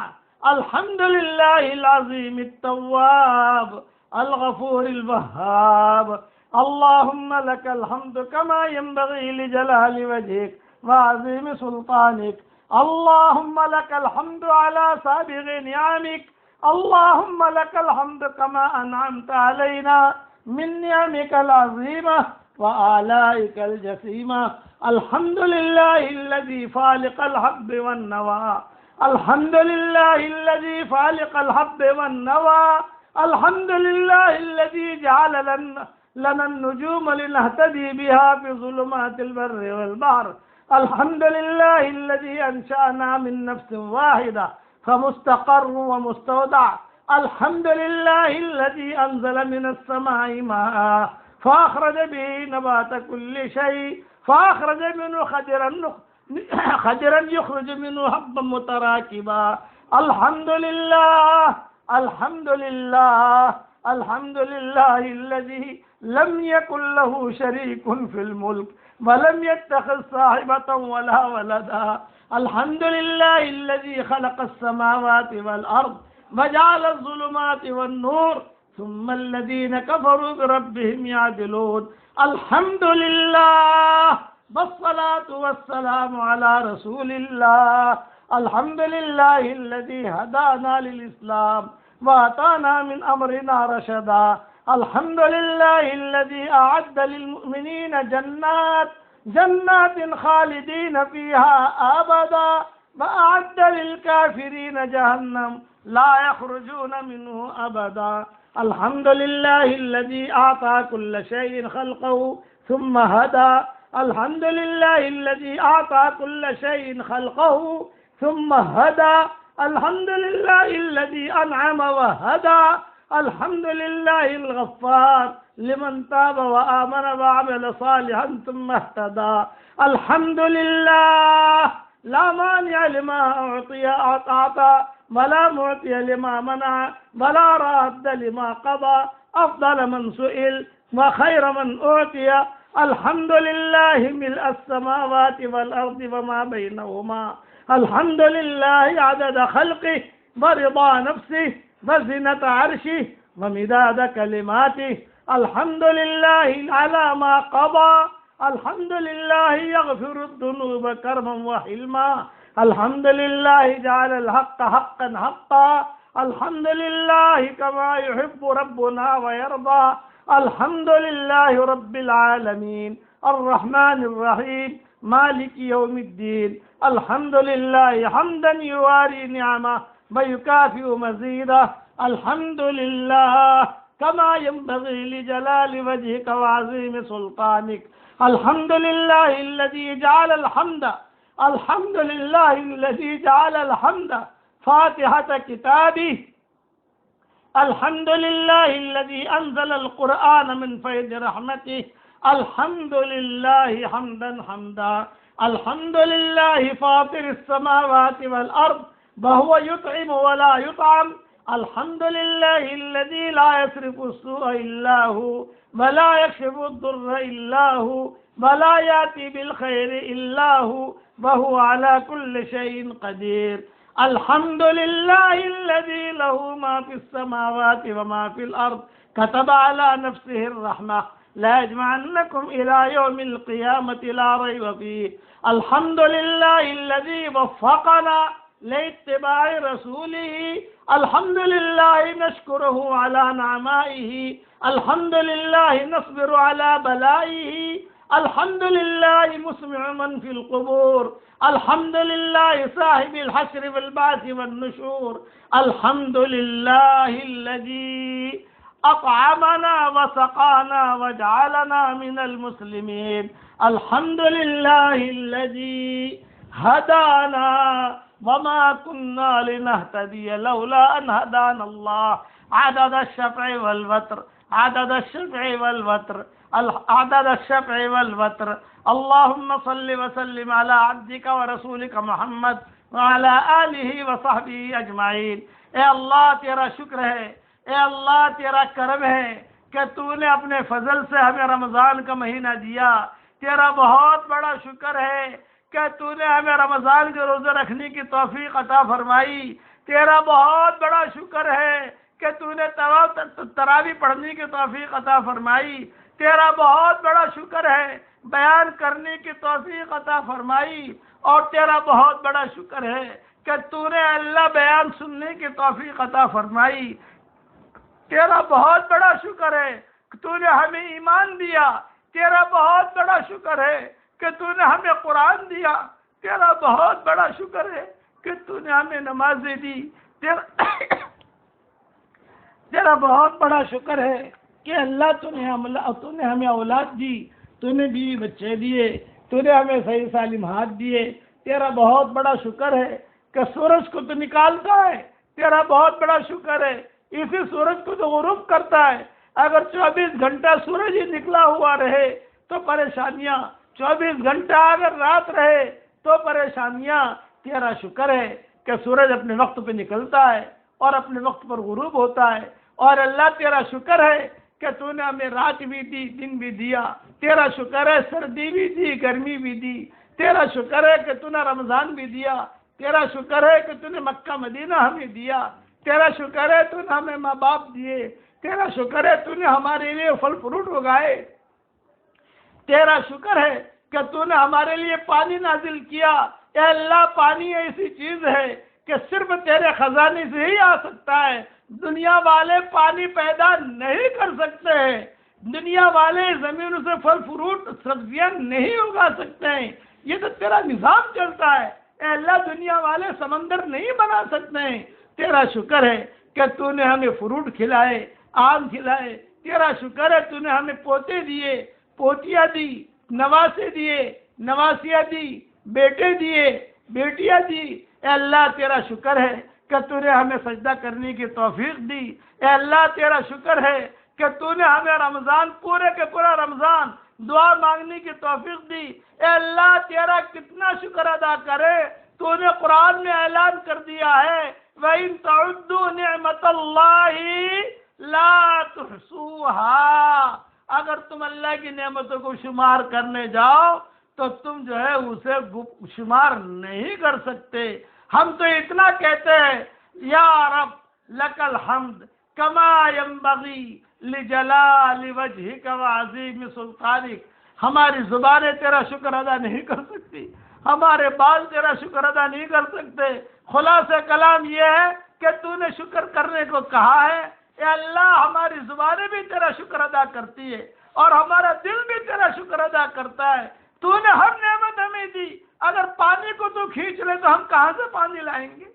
الحمد لله العظيم التواب الغفور الوهاب. اللهم لك الحمد كما ينبغي لجلال وجهك وعظيم سلطانك. اللهم لك الحمد على سابغ نعمك. اللهم لك الحمد كما أنعمت علينا من نعمك العظيمة وآلائك الجسيمة. الحمد لله الذي فالق الحب والنوى، الحمد لله الذي فالق الحب والنوى. الحمد لله الذي جعل لنا النجوم لنهتدي بها في ظلمات البر والبحر. الحمد لله الذي أنشأنا من نفس واحدة فمستقر ومستودع. الحمد لله الذي أنزل من السماء ماء فأخرج به نبات كل شيء فأخرج منه خضرا يخرج منه حبا متراكبا. الحمد لله، الحمد لله، الحمد لله الذي لم يكن له شريك في الملك ولم يتخذ صاحبة ولا ولدا. الحمد لله الذي خلق السماوات والأرض وجعل الظلمات والنور ثم الذين كفروا بربهم يعدلون. الحمد لله والصلاة والسلام على رسول الله. الحمد لله الذي هدانا للإسلام وأعطانا من أمرنا رشدا. الحمد لله الذي أعد للمؤمنين جنات خالدين فيها أبدا وأعد للكافرين جهنم لا يخرجون منه أبدا. الحمد لله الذي أعطى كل شيء خلقه ثم هدى. الحمد لله الذي أعطى كل شيء خلقه ثم هدى. الحمد لله الذي أنعم وهدى. الحمد لله الغفار لمن تاب وآمن وعمل صالحا ثم اهتدى. الحمد لله لا مانع لما أعطى ولا معطي لما منع ولا راد لما قضى. أفضل من سئل وخير من أعطي. الحمد لله ملء السماوات والأرض وما بينهما. الحمد لله عدد خلقه ورضا نفسه وزنة عرشه ومداد كلماته. الحمد لله على ما قضى. الحمد لله يغفر الذنوب كرما وحلما. الحمد لله جعل الحق حقا حقا. الحمد لله كما يحب ربنا ويرضى. الحمد لله رب العالمين الرحمن الرحيم مالك يوم الدين. الحمد لله حمدا يواري نعمه ويكافئ مزيده. الحمد لله كما ينبغي لجلال وجهك وعظيم سلطانك. الحمد لله الذي جعل الحمد. الحمد لله الذي جعل الحمد فاتحة كتابه. الحمد لله الذي أنزل القرآن من فيض رحمته. الحمد لله حمدا حمدا. الحمد لله فاطر السماوات والأرض وهو يطعم ولا يطعم. الحمد لله الذي لا يصرف السوء إلا هو ولا يكشف الضر إلا هو ولا يأتي بالخير إلا هو وهو على كل شيء قدير. الحمد لله الذي له ما في السماوات وما في الأرض كتب على نفسه الرحمة لا يجمعنكم إلى يوم القيامة لا ريب فيه. الحمد لله الذي وفقنا لاتباع رسوله. الحمد لله نشكره على نعمائه. الحمد لله نصبر على بلائه. الحمد لله مسمع من في القبور. الحمد لله صاحب الحشر والبعث والنشور. الحمد لله الذي أطعمنا وسقانا وجعلنا من المسلمين. الحمد لله الذي هدانا وما كنا لنهتدي لولا أن هدانا الله. عدد الشفع والوتر. عدد الشفع والوتر. عدد الشفع والوتر. اللهم صل وسلم على عبدك ورسولك محمد وعلى آلہ وصحبہ اجمعین. اے اللہ تیرا شکر ہے، اے اللہ تیرا کرم ہے کہ تو نے اپنے فضل سے ہمیں رمضان کا مہینہ دیا. تیرا بہت بڑا شکر ہے کہ تو نے ہمیں رمضان کے روزے رکھنے کی توفیق عطا فرمائی. تیرا بہت بڑا شکر ہے کہ تو نے تراویح پڑھنے کی توفیق عطا فرمائی. تیرا بہت بڑا شکر ہے بیان کرنے کی توفیق عطا فرمائی. اور تیرا بہت بڑا شکر ہے کہ تو نے اللہ بیان سننے کی توفیق عطا فرمائی. تیرا بہت بڑا شکر ہے کہ تو نے ہمیں ایمان دیا. تیرا بہت بڑا شکر ہے کہ تو نے ہمیں قرآن دیا. تیرا بہت بڑا شکر ہے کہ تو نے ہمیں نمازیں دی. تیرا بہت بڑا شکر ہے کہ اللہ تو نے ہمیں اولاد دی. تو نے بیوی بچے دیے. تو نے ہمیں صحیح سالم ہاتھ دیے. تیرا بہت بڑا شکر ہے کہ سورج کو تو نکالتا ہے. تیرا بہت بڑا شکر ہے اسی سورج کو تو غروب کرتا ہے. اگر 24 گھنٹہ سورج ہی نکلا ہوا رہے تو پریشانیاں. 24 گھنٹہ اگر رات رہے تو پریشانیاں. تیرا شکر ہے کہ سورج اپنے وقت پہ نکلتا ہے اور اپنے وقت پر غروب ہوتا ہے. اور اللہ تیرا شکر ہے کہ تو نے ہمیں رات بھی دی دن بھی دیا. تیرا شکر ہے سردی بھی دی گرمی بھی دی. تیرا شکر ہے کہ تو نے رمضان بھی دیا. تیرا شکر ہے کہ تو نے مکہ مدینہ ہمیں دیا. تیرا شکر ہے تو نے ہمیں ماں باپ دیے. تیرا شکر ہے تو نے ہمارے لیے پھل فروٹ اگائے. تیرا شکر ہے کہ تو نے ہمارے لیے پانی نازل کیا. اے اللہ پانی ایسی چیز ہے کہ صرف تیرے خزانے سے ہی آ سکتا ہے. دنیا والے پانی پیدا نہیں کر سکتے ہیں. دنیا والے زمین سے پھل فروٹ سبزیاں نہیں اگا سکتے ہیں. یہ تو تیرا نظام چلتا ہے. اے اللہ دنیا والے سمندر نہیں بنا سکتے ہیں. تیرا شکر ہے کہ تو نے ہمیں فروٹ کھلائے آم کھلائے. تیرا شکر ہے تو نے ہمیں پوتے دیے پوتیاں دی نواسے دیے نواسیاں دی بیٹے دیے بیٹیاں دی. اے اللہ تیرا شکر ہے کہ تو نے ہمیں سجدہ کرنے کی توفیق دی. اے اللہ تیرا شکر ہے کہ تو نے ہمیں رمضان پورے کے پورا رمضان دعا مانگنے کی توفیق دی. اے اللہ تیرا کتنا شکر ادا کرے. تو نے قرآن میں اعلان کر دیا ہے وَإِن تَعُدُّوا نِعْمَةَ اللَّهِ لَا تُحْصُوهَا. اگر تم اللہ کی نعمتوں کو شمار کرنے جاؤ تو تم جو ہے اسے شمار نہیں کر سکتے۔ ہم تو اتنا کہتے ہیں یا رب لک الحمد کما ینبغی لجلال وجہک وعظیم سلطانک۔ ہماری زبانیں تیرا شکر ادا نہیں کر سکتی، ہمارے بال تیرا شکر ادا نہیں کر سکتے۔ خلاصہ کلام یہ ہے کہ تو نے شکر کرنے کو کہا ہے۔ اے اللہ ہماری زبانیں بھی تیرا شکر ادا کرتی ہے اور ہمارا دل بھی تیرا شکر ادا کرتا ہے۔ تو نے ہر نعمت ہمیں دی، اگر پانی کو تو کھینچ لے تو ہم کہاں سے پانی لائیں گے؟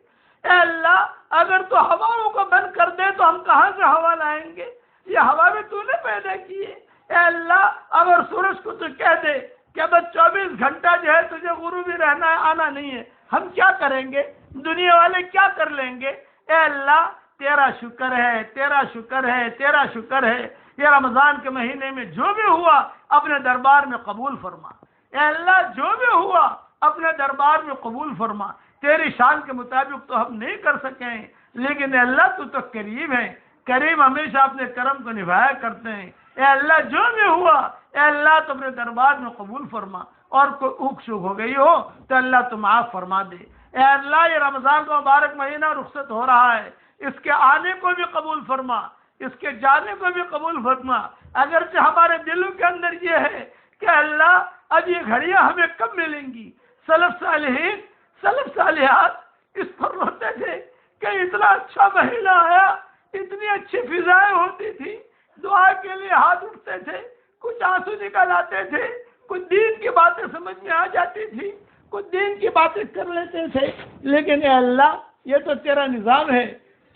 اے اللہ اگر تو ہواؤں کو بند کر دے تو ہم کہاں سے ہوا لائیں گے؟ یہ ہوا بھی تو نے پیدا کی ہے۔ اے اللہ اگر سورج کو تو کہہ دے کہ بس 24 گھنٹہ جو ہے تجھے غروبی رہنا ہے، آنا نہیں ہے، ہم کیا کریں گے؟ دنیا والے کیا کر لیں گے؟ اے اللہ تیرا شکر ہے، تیرا شکر ہے، تیرا شکر ہے۔ یہ رمضان کے مہینے میں جو بھی ہوا اپنے دربار میں قبول فرما۔ اے اللہ جو بھی ہوا اپنے دربار میں قبول فرما۔ تیری شان کے مطابق تو ہم نہیں کر سکیں، لیکن اے اللہ تو کریم ہے، کریم ہمیشہ اپنے کرم کو نبھایا کرتے ہیں۔ اے اللہ جو بھی ہوا اے اللہ تو اپنے دربار میں قبول فرما، اور کوئی اوک شوک ہو گئی ہو تو اللہ تو معاف فرما دے۔ اے اللہ یہ رمضان کا مبارک مہینہ رخصت ہو رہا ہے، اس کے آنے کو بھی قبول فرما، اس کے جانے کو بھی قبول فرما۔ اگرچہ ہمارے دلوں کے اندر یہ ہے کہ اللہ اب یہ گھڑیاں ہمیں کب ملیں گی، سلف صالحین سلف صالحات اس پر روتے تھے کہ اتنا اچھا مہینہ آیا، اتنی اچھی فضائیں ہوتی تھی، دعا کے لیے ہاتھ اٹھتے تھے، کچھ آنسو نکل آتے تھے، کچھ دین کی باتیں سمجھ میں آ جاتی تھی، کچھ دین کی باتیں کر لیتے تھے، لیکن اے اللہ یہ تو تیرا نظام ہے،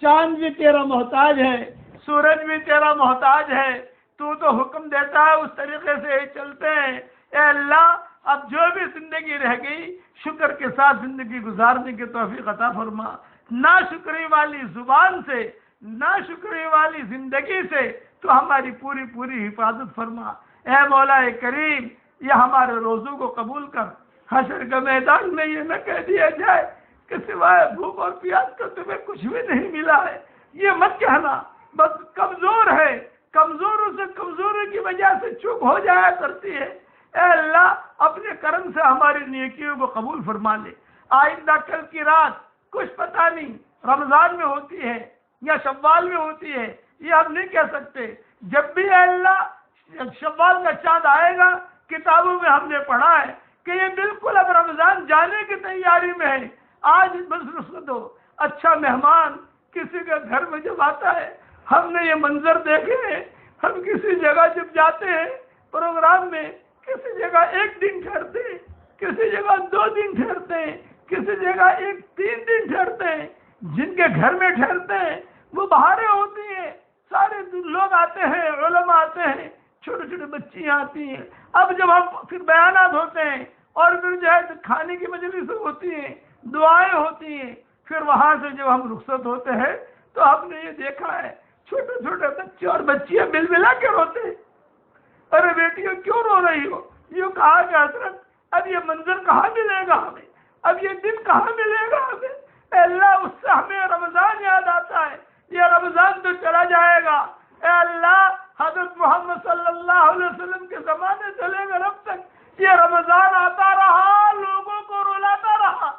چاند بھی تیرا محتاج ہے، سورج بھی تیرا محتاج ہے، تو حکم دیتا ہے اس طریقے سے ہی چلتے ہیں۔ اے اللہ اب جو بھی زندگی رہ گئی شکر کے ساتھ زندگی گزارنے کی توفیق عطا فرما۔ ناشکری والی زبان سے، ناشکری والی زندگی سے تو ہماری پوری پوری حفاظت فرما۔ اے مولا کریم یہ ہمارے روزوں کو قبول کر، حشر کے میدان میں یہ نہ کہہ دیا جائے کہ سوائے بھوک اور پیاس کا تمہیں کچھ بھی نہیں ملا ہے، یہ مت کہنا، بس کمزور ہے، کمزوروں سے کمزوری کی وجہ سے چوک ہو جایا کرتی ہے۔ اے اللہ اپنے کرم سے ہماری نیکیوں کو قبول فرما لے۔ آئندہ کل کی رات کچھ پتہ نہیں رمضان میں ہوتی ہے یا شوال میں ہوتی ہے، یہ ہم نہیں کہہ سکتے۔ جب بھی اے اللہ شوال کا چاند آئے گا، کتابوں میں ہم نے پڑھا ہے کہ یہ بالکل اب رمضان جانے کی تیاری میں ہے۔ آج بس رخصت ہو، اچھا مہمان کسی کے گھر میں جب آتا ہے، ہم نے یہ منظر دیکھے ہیں، ہم کسی جگہ جب جاتے ہیں پروگرام میں، کسی جگہ 1 دن ٹھہرتے ہیں، کسی جگہ 2 دن ٹھہرتے ہیں، کسی جگہ 3 دن ٹھہرتے ہیں۔ جن کے گھر میں ٹھہرتے ہیں وہ بہاریں ہوتی ہیں، سارے لوگ آتے ہیں، علماء آتے ہیں، چھوٹے چھوٹے بچیاں آتی ہیں۔ اب جب ہم پھر بیانات ہوتے ہیں اور پھر جو ہے کھانے کی مجلس ہوتی ہیں، دعائیں ہوتی ہیں، پھر وہاں سے جب ہم رخصت ہوتے ہیں تو ہم نے یہ دیکھا ہے چھوٹے چھوٹے بچے اور بچیاں مل ملا کے روتے ہیں۔ ارے بیٹیوں کیوں رو رہی ہو؟ یوں کہا کہ حضرت اب یہ منظر کہاں ملے گا ہمیں، اب یہ دن کہاں ملے گا ہمیں؟ اے اللہ اس سے ہمیں رمضان یاد آتا ہے، یہ رمضان تو چلا جائے گا۔ اے اللہ حضرت محمد صلی اللہ علیہ وسلم کے زمانے سے لے کر اب تک یہ رمضان آتا رہا، لوگوں کو رلاتا رہا۔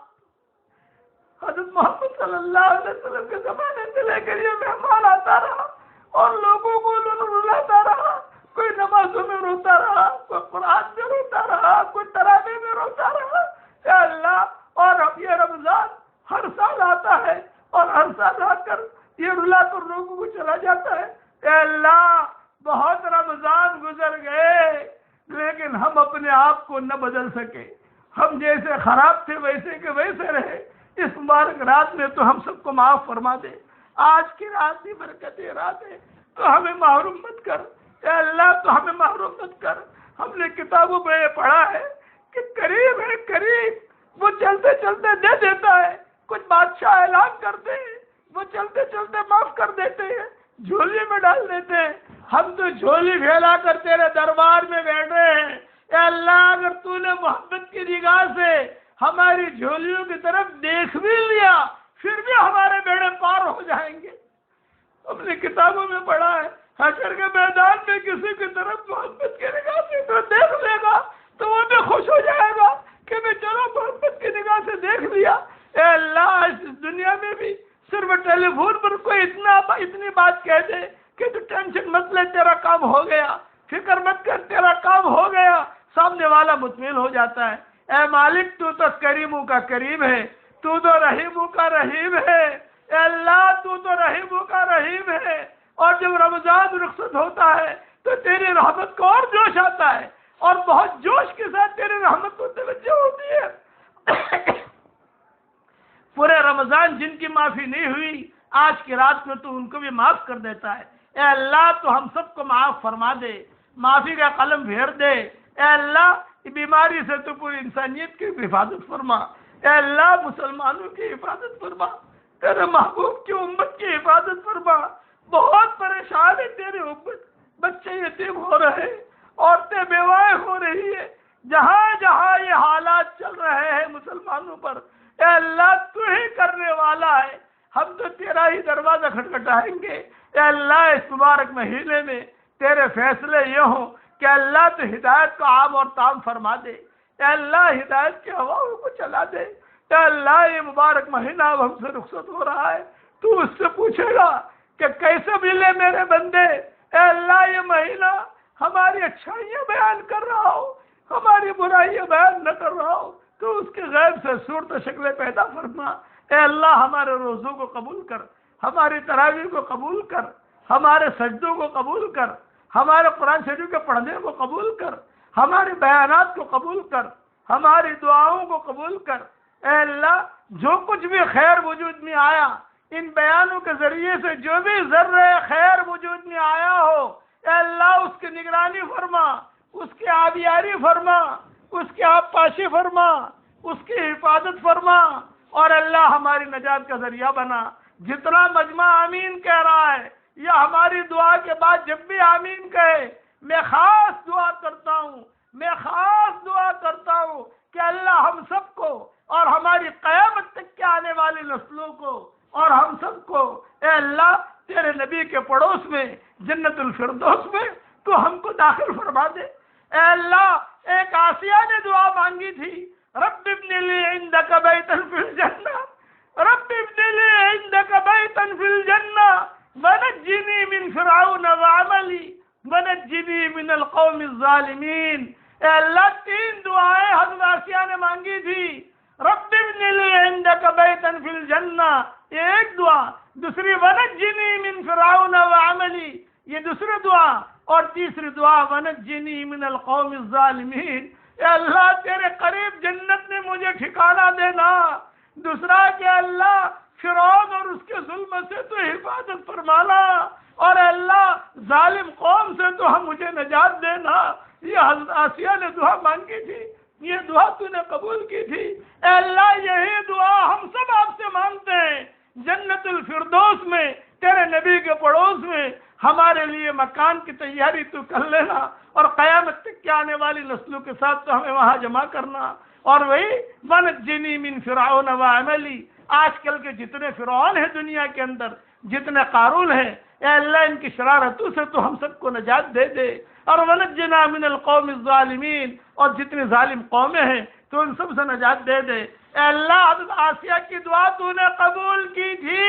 حضرت محمد صلی اللہ علیہ وسلم کے زمانے سے لے کر یہ مہمان آتا رہا اور لوگوں کو رلاتا رہا۔ کوئی نمازوں میں روتا رہا، کوئی قرآن میں روتا رہا، کوئی تراویح میں روتا رہا۔ اے اللہ اور اب یہ رمضان ہر سال آتا ہے اور ہر سال آ کر یہ رلا کر لوگوں کو چلا جاتا ہے۔ اے اللہ بہت رمضان گزر گئے لیکن ہم اپنے آپ کو نہ بدل سکے، ہم جیسے خراب تھے ویسے کے ویسے رہے۔ اس مبارک رات میں تو ہم سب کو معاف فرما دے۔ آج کی رات بھی برکتی رات ہے تو ہمیں محروم مت کر۔ اے اللہ تو ہمیں محروم مت کر۔ ہم نے کتابوں میں یہ پڑھا ہے کہ قریب ہے، قریب وہ چلتے چلتے دے دیتا ہے۔ کچھ بادشاہ اعلان کرتے ہیں، وہ چلتے چلتے معاف کر دیتے ہیں، جھولی میں ڈال دیتے ہیں۔ ہم تو جھولی پھیلا کر تیرے دربار میں بیٹھ رہے ہیں۔ اے اللہ اگر تو نے محبت کی نگاہ سے ہماری جھولیوں کی طرف دیکھ بھی لیا پھر بھی ہمارے بیڑے پار ہو جائیں گے۔ ہم نے کتابوں میں پڑھا ہے حشر کے میدان میں کسی کی طرف محبت کی نگاہ سے تو دیکھ لے گا تو وہ بھی خوش ہو جائے اتنی بات کہہ دے کہ تو ٹینشن مت لے، تیرا کام ہو گیا، فکر مت کر، تیرا کام ہو گیا، سامنے والا مطمئن ہو جاتا ہے۔ اے مالک تو کریموں کا کریم ہے، تو رحیموں کا رحیم ہے، اے اللہ تو رحیموں کا رحیم ہے۔ اور جب رمضان رخصت ہوتا ہے تو تیری رحمت کو اور جوش آتا ہے، اور بہت جوش کے ساتھ تیری رحمت کو توجہ ہوتی ہے۔ پورے رمضان جن کی معافی نہیں ہوئی، آج کی رات میں تو ان کو بھی معاف کر دیتا ہے۔ اے اللہ تو ہم سب کو معاف فرما دے، معافی کا قلم پھیر دے۔ اے اللہ بیماری سے تو پوری انسانیت کی حفاظت فرما۔ اے اللہ مسلمانوں کی حفاظت فرما، تیرے محبوب کی امت کی حفاظت فرما۔ بہت پریشان ہے تیری امت، بچے یتیم ہو رہے، عورتیں بیوائیں ہو رہی ہے، جہاں جہاں یہ حالات چل رہے ہیں مسلمانوں پر، اے اللہ تو ہی کرنے والا ہے، ہم تو تیرا ہی دروازہ کھٹکھٹائیں گے۔ اے اللہ اس مبارک مہینے میں تیرے فیصلے یہ ہوں کہ اللہ تو ہدایت کو عام اور تام فرما دے، اے اللہ ہدایت کی ہواؤں کو چلا دے۔ اے اللہ یہ مبارک مہینہ اب ہم سے رخصت ہو رہا ہے، تو اس سے پوچھے گا کہ کیسے ملے میرے بندے۔ اے اللہ یہ مہینہ ہماری اچھائیاں بیان کر رہا ہو، ہماری برائیاں بیان نہ کر رہا ہو، تو اس کے غیب سے صورت و شکلیں پیدا فرما۔ اے اللہ ہمارے روزوں کو قبول کر، ہماری تراویح کو قبول کر، ہمارے سجدوں کو قبول کر، ہمارے قرآن شریف کے پڑھنے کو قبول کر، ہمارے بیانات کو قبول کر، ہماری دعاؤں کو قبول کر۔ اے اللہ جو کچھ بھی خیر وجود میں آیا، ان بیانوں کے ذریعے سے جو بھی ذرہ خیر وجود میں آیا ہو، اے اللہ اس کی نگرانی فرما، اس کی آبیاری فرما، اس کی آب پاشی فرما، اس کی حفاظت فرما، اور اللہ ہماری نجات کا ذریعہ بنا۔ جتنا مجمع آمین کہہ رہا ہے، یا ہماری دعا کے بعد جب بھی آمین کہے، میں خاص دعا کرتا ہوں، کہ اللہ ہم سب کو اور ہماری قیامت تک کے آنے والی نسلوں کو اور ہم سب کو، اے اللہ تیرے نبی کے پڑوس میں جنت الفردوس میں تو ہم کو داخل فرما دے۔ اے اللہ ایک آسیہ نے دعا مانگی تھی، رب ابن لی عندک بیتا فی الجنہ، رب ابن لی عندک بیتا فی الجنہ ونجنی من فرعون وعملی ونجنی من القوم الظالمین۔ اے اللہ تین دعائیں حضرت آسیہ نے مانگی تھی، رب ابن لی عندک بیتا فی الجنہ یہ ایک دعا، دوسری ونجنی من فرعون وعملی یہ دوسری دعا، اور تیسری دعا ونجنی من القوم الظالمین۔ اے اللہ تیرے قریب جنت میں مجھے ٹھکانہ دینا۔ دوسرا کہ اللہ فرعون اور اس کے ظلم سے تو حفاظت فرمانا، اور اللہ ظالم قوم سے تو ہم مجھے نجات دینا۔ یہ حضرت آسیہ نے دعا مانگی تھی، یہ دعا تو نے قبول کی تھی۔ اے اللہ یہی دعا ہم سب آپ سے مانگتے ہیں، جنت الفردوس میں تیرے نبی کے پڑوس میں ہمارے لیے مکان کی تیاری تو کر لینا، اور قیامت تک کے آنے والی نسلوں کے ساتھ تو ہمیں وہاں جمع کرنا۔ اور وہی ونجنی من فرعون وعملی، آج کل کے جتنے فرعون ہیں دنیا کے اندر، جتنے قارون ہیں، اے اللہ ان کی شرارتوں سے تو ہم سب کو نجات دے دے، اور ونجنا من القوم الظالمین، اور جتنی ظالم قومیں ہیں تو ان سب سے نجات دے دے۔ اے اللہ حضرت آسیہ کی دعا تو نے قبول کی تھی،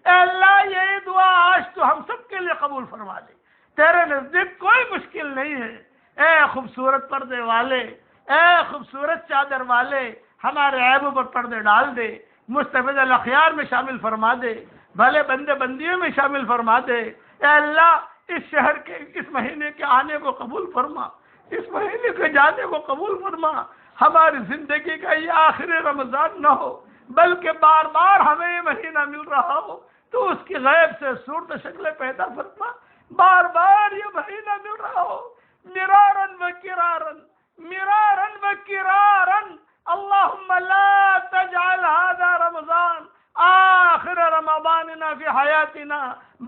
اے اللہ یہی دعا آج تو ہم سب کے لیے قبول فرما دے۔ تیرے نزدیک کوئی مشکل نہیں ہے۔ اے خوبصورت پردے والے، اے خوبصورت چادر والے، ہمارے عیبوں پر پردے ڈال دے، مستفید الاخیار میں شامل فرما دے، بھلے بندے بندیوں میں شامل فرما دے۔ اے اللہ اس شہر کے اس مہینے کے آنے کو قبول فرما، اس مہینے کے جانے کو قبول فرما۔ ہماری زندگی کا یہ آخری رمضان نہ ہو، بلکہ بار بار ہمیں یہ مہینہ مل رہا ہو، تو اس کی غیب سے صورت شکلیں پیدا فرما، بار بار یہ مہینہ مل رہا ہو، مرارن و کرارن، مرارن و کرارن۔ اللہم لا تجعل هذا رمضان آخر رمضاننا فی حیاتنا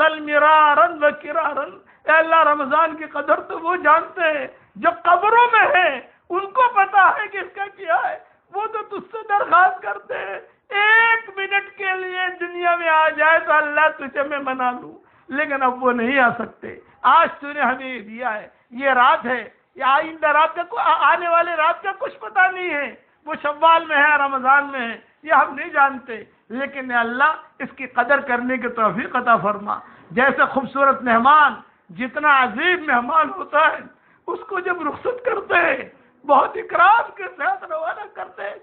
بل مرارن و کرارن۔ اے اللہ رمضان کی قدر تو وہ جانتے ہیں جو قبروں میں ہیں، ان کو پتا ہے کہ اس کا کیا ہے، وہ تو تجھ سے درخواست کرتے ہیں ایک منٹ کے لیے دنیا میں آ جائے تو اللہ تجھے میں منا لوں، لیکن اب وہ نہیں آ سکتے۔ آج تو نے ہمیں یہ دیا ہے، یہ رات ہے، یہ آئندہ رات کا آنے والے رات کا کچھ پتہ نہیں ہے، وہ شوال میں ہے، رمضان میں ہے، یہ ہم نہیں جانتے، لیکن اے اللہ اس کی قدر کرنے کی توفیق عطا فرما۔ جیسے خوبصورت مہمان جتنا عظیم مہمان ہوتا ہے، اس کو جب رخصت کرتے ہیں بہت اکرام کے ساتھ روانہ کرتے ہیں،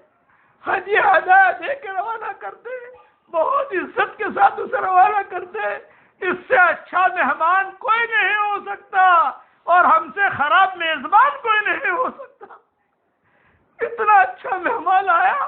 حجی ہدایہ دے کے روانہ کرتے ہیں، بہت عزت کے ساتھ اسے روانہ کرتے ہیں۔ اس سے اچھا مہمان کوئی نہیں ہو سکتا، اور ہم سے خراب میزبان کوئی نہیں ہو سکتا۔ اتنا اچھا مہمان آیا،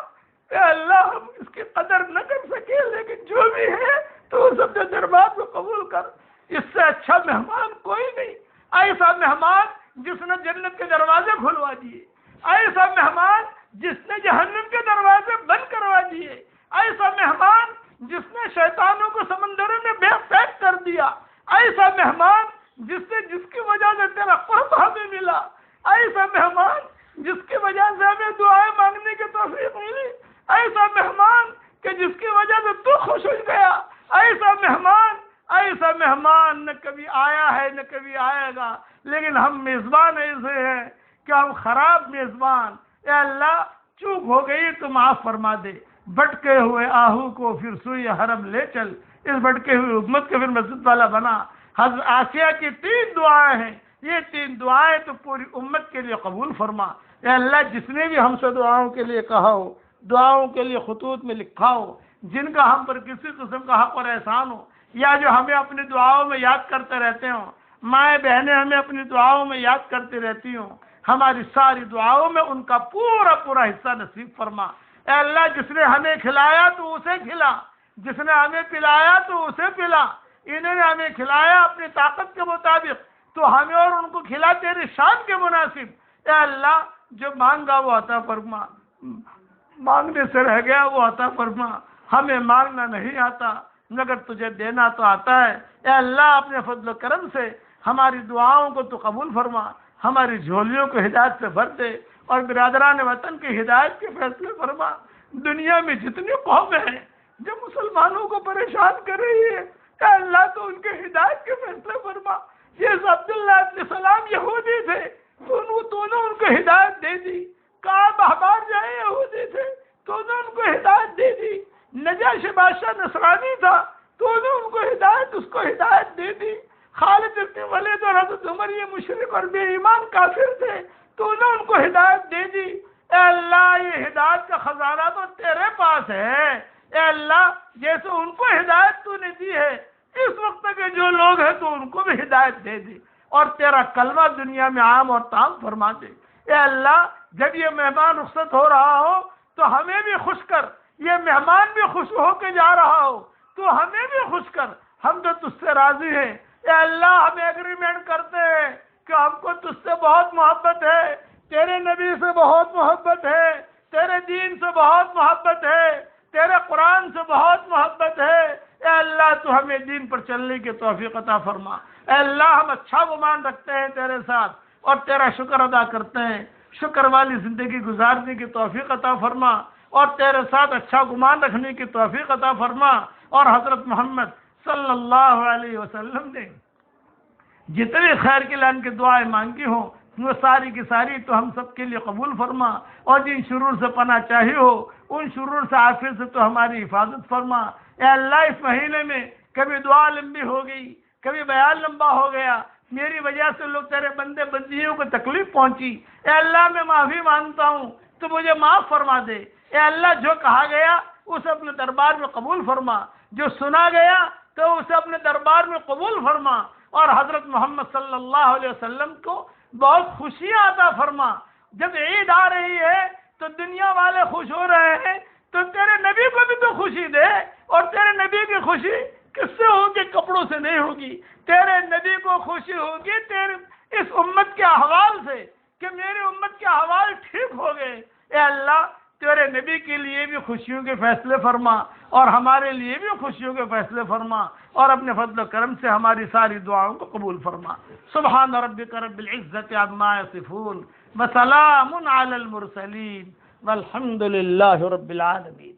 اے اللہ ہم اس کی قدر نہ کر سکے، لیکن جو بھی ہے تو اس اپنے دربار کو قبول کر۔ اس سے اچھا مہمان کوئی نہیں، ایسا مہمان جس نے جنت کے دروازے کھلوا دیے، ایسا مہمان جس نے جہنم کے دروازے بند کروا دیے، ایسا مہمان جس نے شیطانوں کو سمندروں میں بے فیک کر دیا، ایسا مہمان جس کی وجہ سے تیرا قرب ہمیں ملا، ایسا مہمان جس کی وجہ سے ہمیں دعائیں مانگنے کی توفیق ملی، ایسا مہمان کہ جس کی وجہ سے تو خوش ہو گیا، ایسا مہمان نہ کبھی آیا ہے نہ کبھی آئے گا، لیکن ہم میزبان ایسے ہیں کہ ہم خراب میزبان۔ اے اللہ چوک ہو گئی تو معاف فرما دے، بھٹکے ہوئے آہو کو پھر سوئی حرم لے چل، اس بھٹکے ہوئے امت کو پھر مسجد والا بنا۔ حضرت آسیہ کی 3 دعائیں ہیں، یہ 3 دعائیں تو پوری امت کے لیے قبول فرما۔ اے اللہ جس نے بھی ہم سے دعاؤں کے لیے کہا ہو، دعاؤں کے لیے خطوط میں لکھا ہو، جن کا ہم پر کسی قسم کا حق اور احسان ہو، یا جو ہمیں اپنی دعاؤں میں یاد کرتے رہتے ہوں، مائیں بہنیں ہمیں اپنی دعاؤں میں یاد کرتی رہتی ہوں، ہماری ساری دعاؤں میں ان کا پورا حصہ نصیب فرما۔ اے اللہ جس نے ہمیں کھلایا تو اسے کھلا، جس نے ہمیں پلایا تو اسے پلا، انہوں نے ہمیں کھلایا اپنی طاقت کے مطابق، تو ہمیں اور ان کو کھلا تیری شان کے مناسب۔ اے اللہ جو مانگا وہ عطا فرما، مانگنے سے رہ گیا وہ عطا فرما، ہمیں مانگنا نہیں آتا مگر تجھے دینا تو آتا ہے۔ اے اللہ اپنے فضل و کرم سے ہماری دعاؤں کو تو قبول فرما، ہماری جھولیوں کو ہدایت سے بھر دے، اور برادران وطن کی ہدایت کے فیصلے فرما۔ دنیا میں جتنی قومیں ہیں جو مسلمانوں کو پریشان کر رہی ہے، اے اللہ تو ان کے ہدایت کے فیصلے فرما۔ یہ عبداللہ ابن سلام یہودی تھے، تو نے ان کو ہدایت دے دی۔ کعب احبار جو ہے یہودی تھے، تو نے ان کو ہدایت دے دی۔ نجاشی بادشاہ نصرانی تھا، تو نے ان کو ہدایت دے دی۔ خالد ابن ولید اور حضرت عمر یہ مشرک اور بے ایمان کافر تھے، تو نے ان کو ہدایت دے دی۔ اے اللہ یہ ہدایت کا خزانہ تو تیرے پاس ہے۔ اے اللہ جیسے ان کو ہدایت تو نے دی ہے، اس وقت کے جو لوگ ہیں تو ان کو بھی ہدایت دے دی، اور تیرا کلمہ دنیا میں عام اور تام فرما دے۔ اے اللہ جب یہ مہمان رخصت ہو رہا ہو تو ہمیں بھی خوش کر، یہ مہمان بھی خوش ہو کے جا رہا ہو تو ہمیں بھی خوش کر، ہم تو تجھ سے راضی ہیں۔ اے اللہ ہم ایگریمنٹ کرتے ہیں کہ ہم کو تجھ سے بہت محبت ہے، تیرے نبی سے بہت محبت ہے، تیرے دین سے بہت محبت ہے، تیرے قرآن سے بہت محبت ہے۔ اے اللہ تو ہمیں دین پر چلنے کی توفیق عطا فرما۔ اے اللہ ہم اچھا گمان رکھتے ہیں تیرے ساتھ، اور تیرا شکر ادا کرتے ہیں، شکر والی زندگی گزارنے کی توفیق عطا فرما، اور تیرے ساتھ اچھا گمان رکھنے کی توفیق عطا فرما۔ اور حضرت محمد صلی اللہ علیہ وسلم نے جتنی خیر کے لان کی دعائیں مانگی ہوں وہ ساری کی ساری تو ہم سب کے لیے قبول فرما، اور جن شرور سے پناہ چاہی ہو ان شرور سے عافیت سے تو ہماری حفاظت فرما۔ اے اللہ اس مہینے میں کبھی دعا لمبی ہو گئی، کبھی بیان لمبا ہو گیا، میری وجہ سے لوگ تیرے بندے بندیوں کو تکلیف پہنچی، اے اللہ میں معافی مانگتا ہوں تو مجھے معاف فرما دے۔ اے اللہ جو کہا گیا اسے اپنے دربار میں قبول فرما، جو سنا گیا تو اسے اپنے دربار میں قبول فرما، اور حضرت محمد صلی اللہ علیہ وسلم کو بہت خوشیاں عطا فرما۔ جب عید آ رہی ہے تو دنیا والے خوش ہو رہے ہیں، تو تیرے نبی کو بھی تو خوشی دے، اور تیرے نبی کی خوشی کس سے ہوگی؟ کپڑوں سے نہیں ہوگی، تیرے نبی کو خوشی ہوگی تیرے اس امت کے احوال سے، کہ میری امت کے احوال ٹھیک ہو گئے۔ اے اللہ تیرے نبی کے لیے بھی خوشیوں کے فیصلے فرما، اور ہمارے لیے بھی خوشیوں کے فیصلے فرما، اور اپنے فضل و کرم سے ہماری ساری دعاؤں کو قبول فرما۔ سبحان ربک رب العزت عما یصفون وسلام علی المرسلین والحمد للہ رب العالمین۔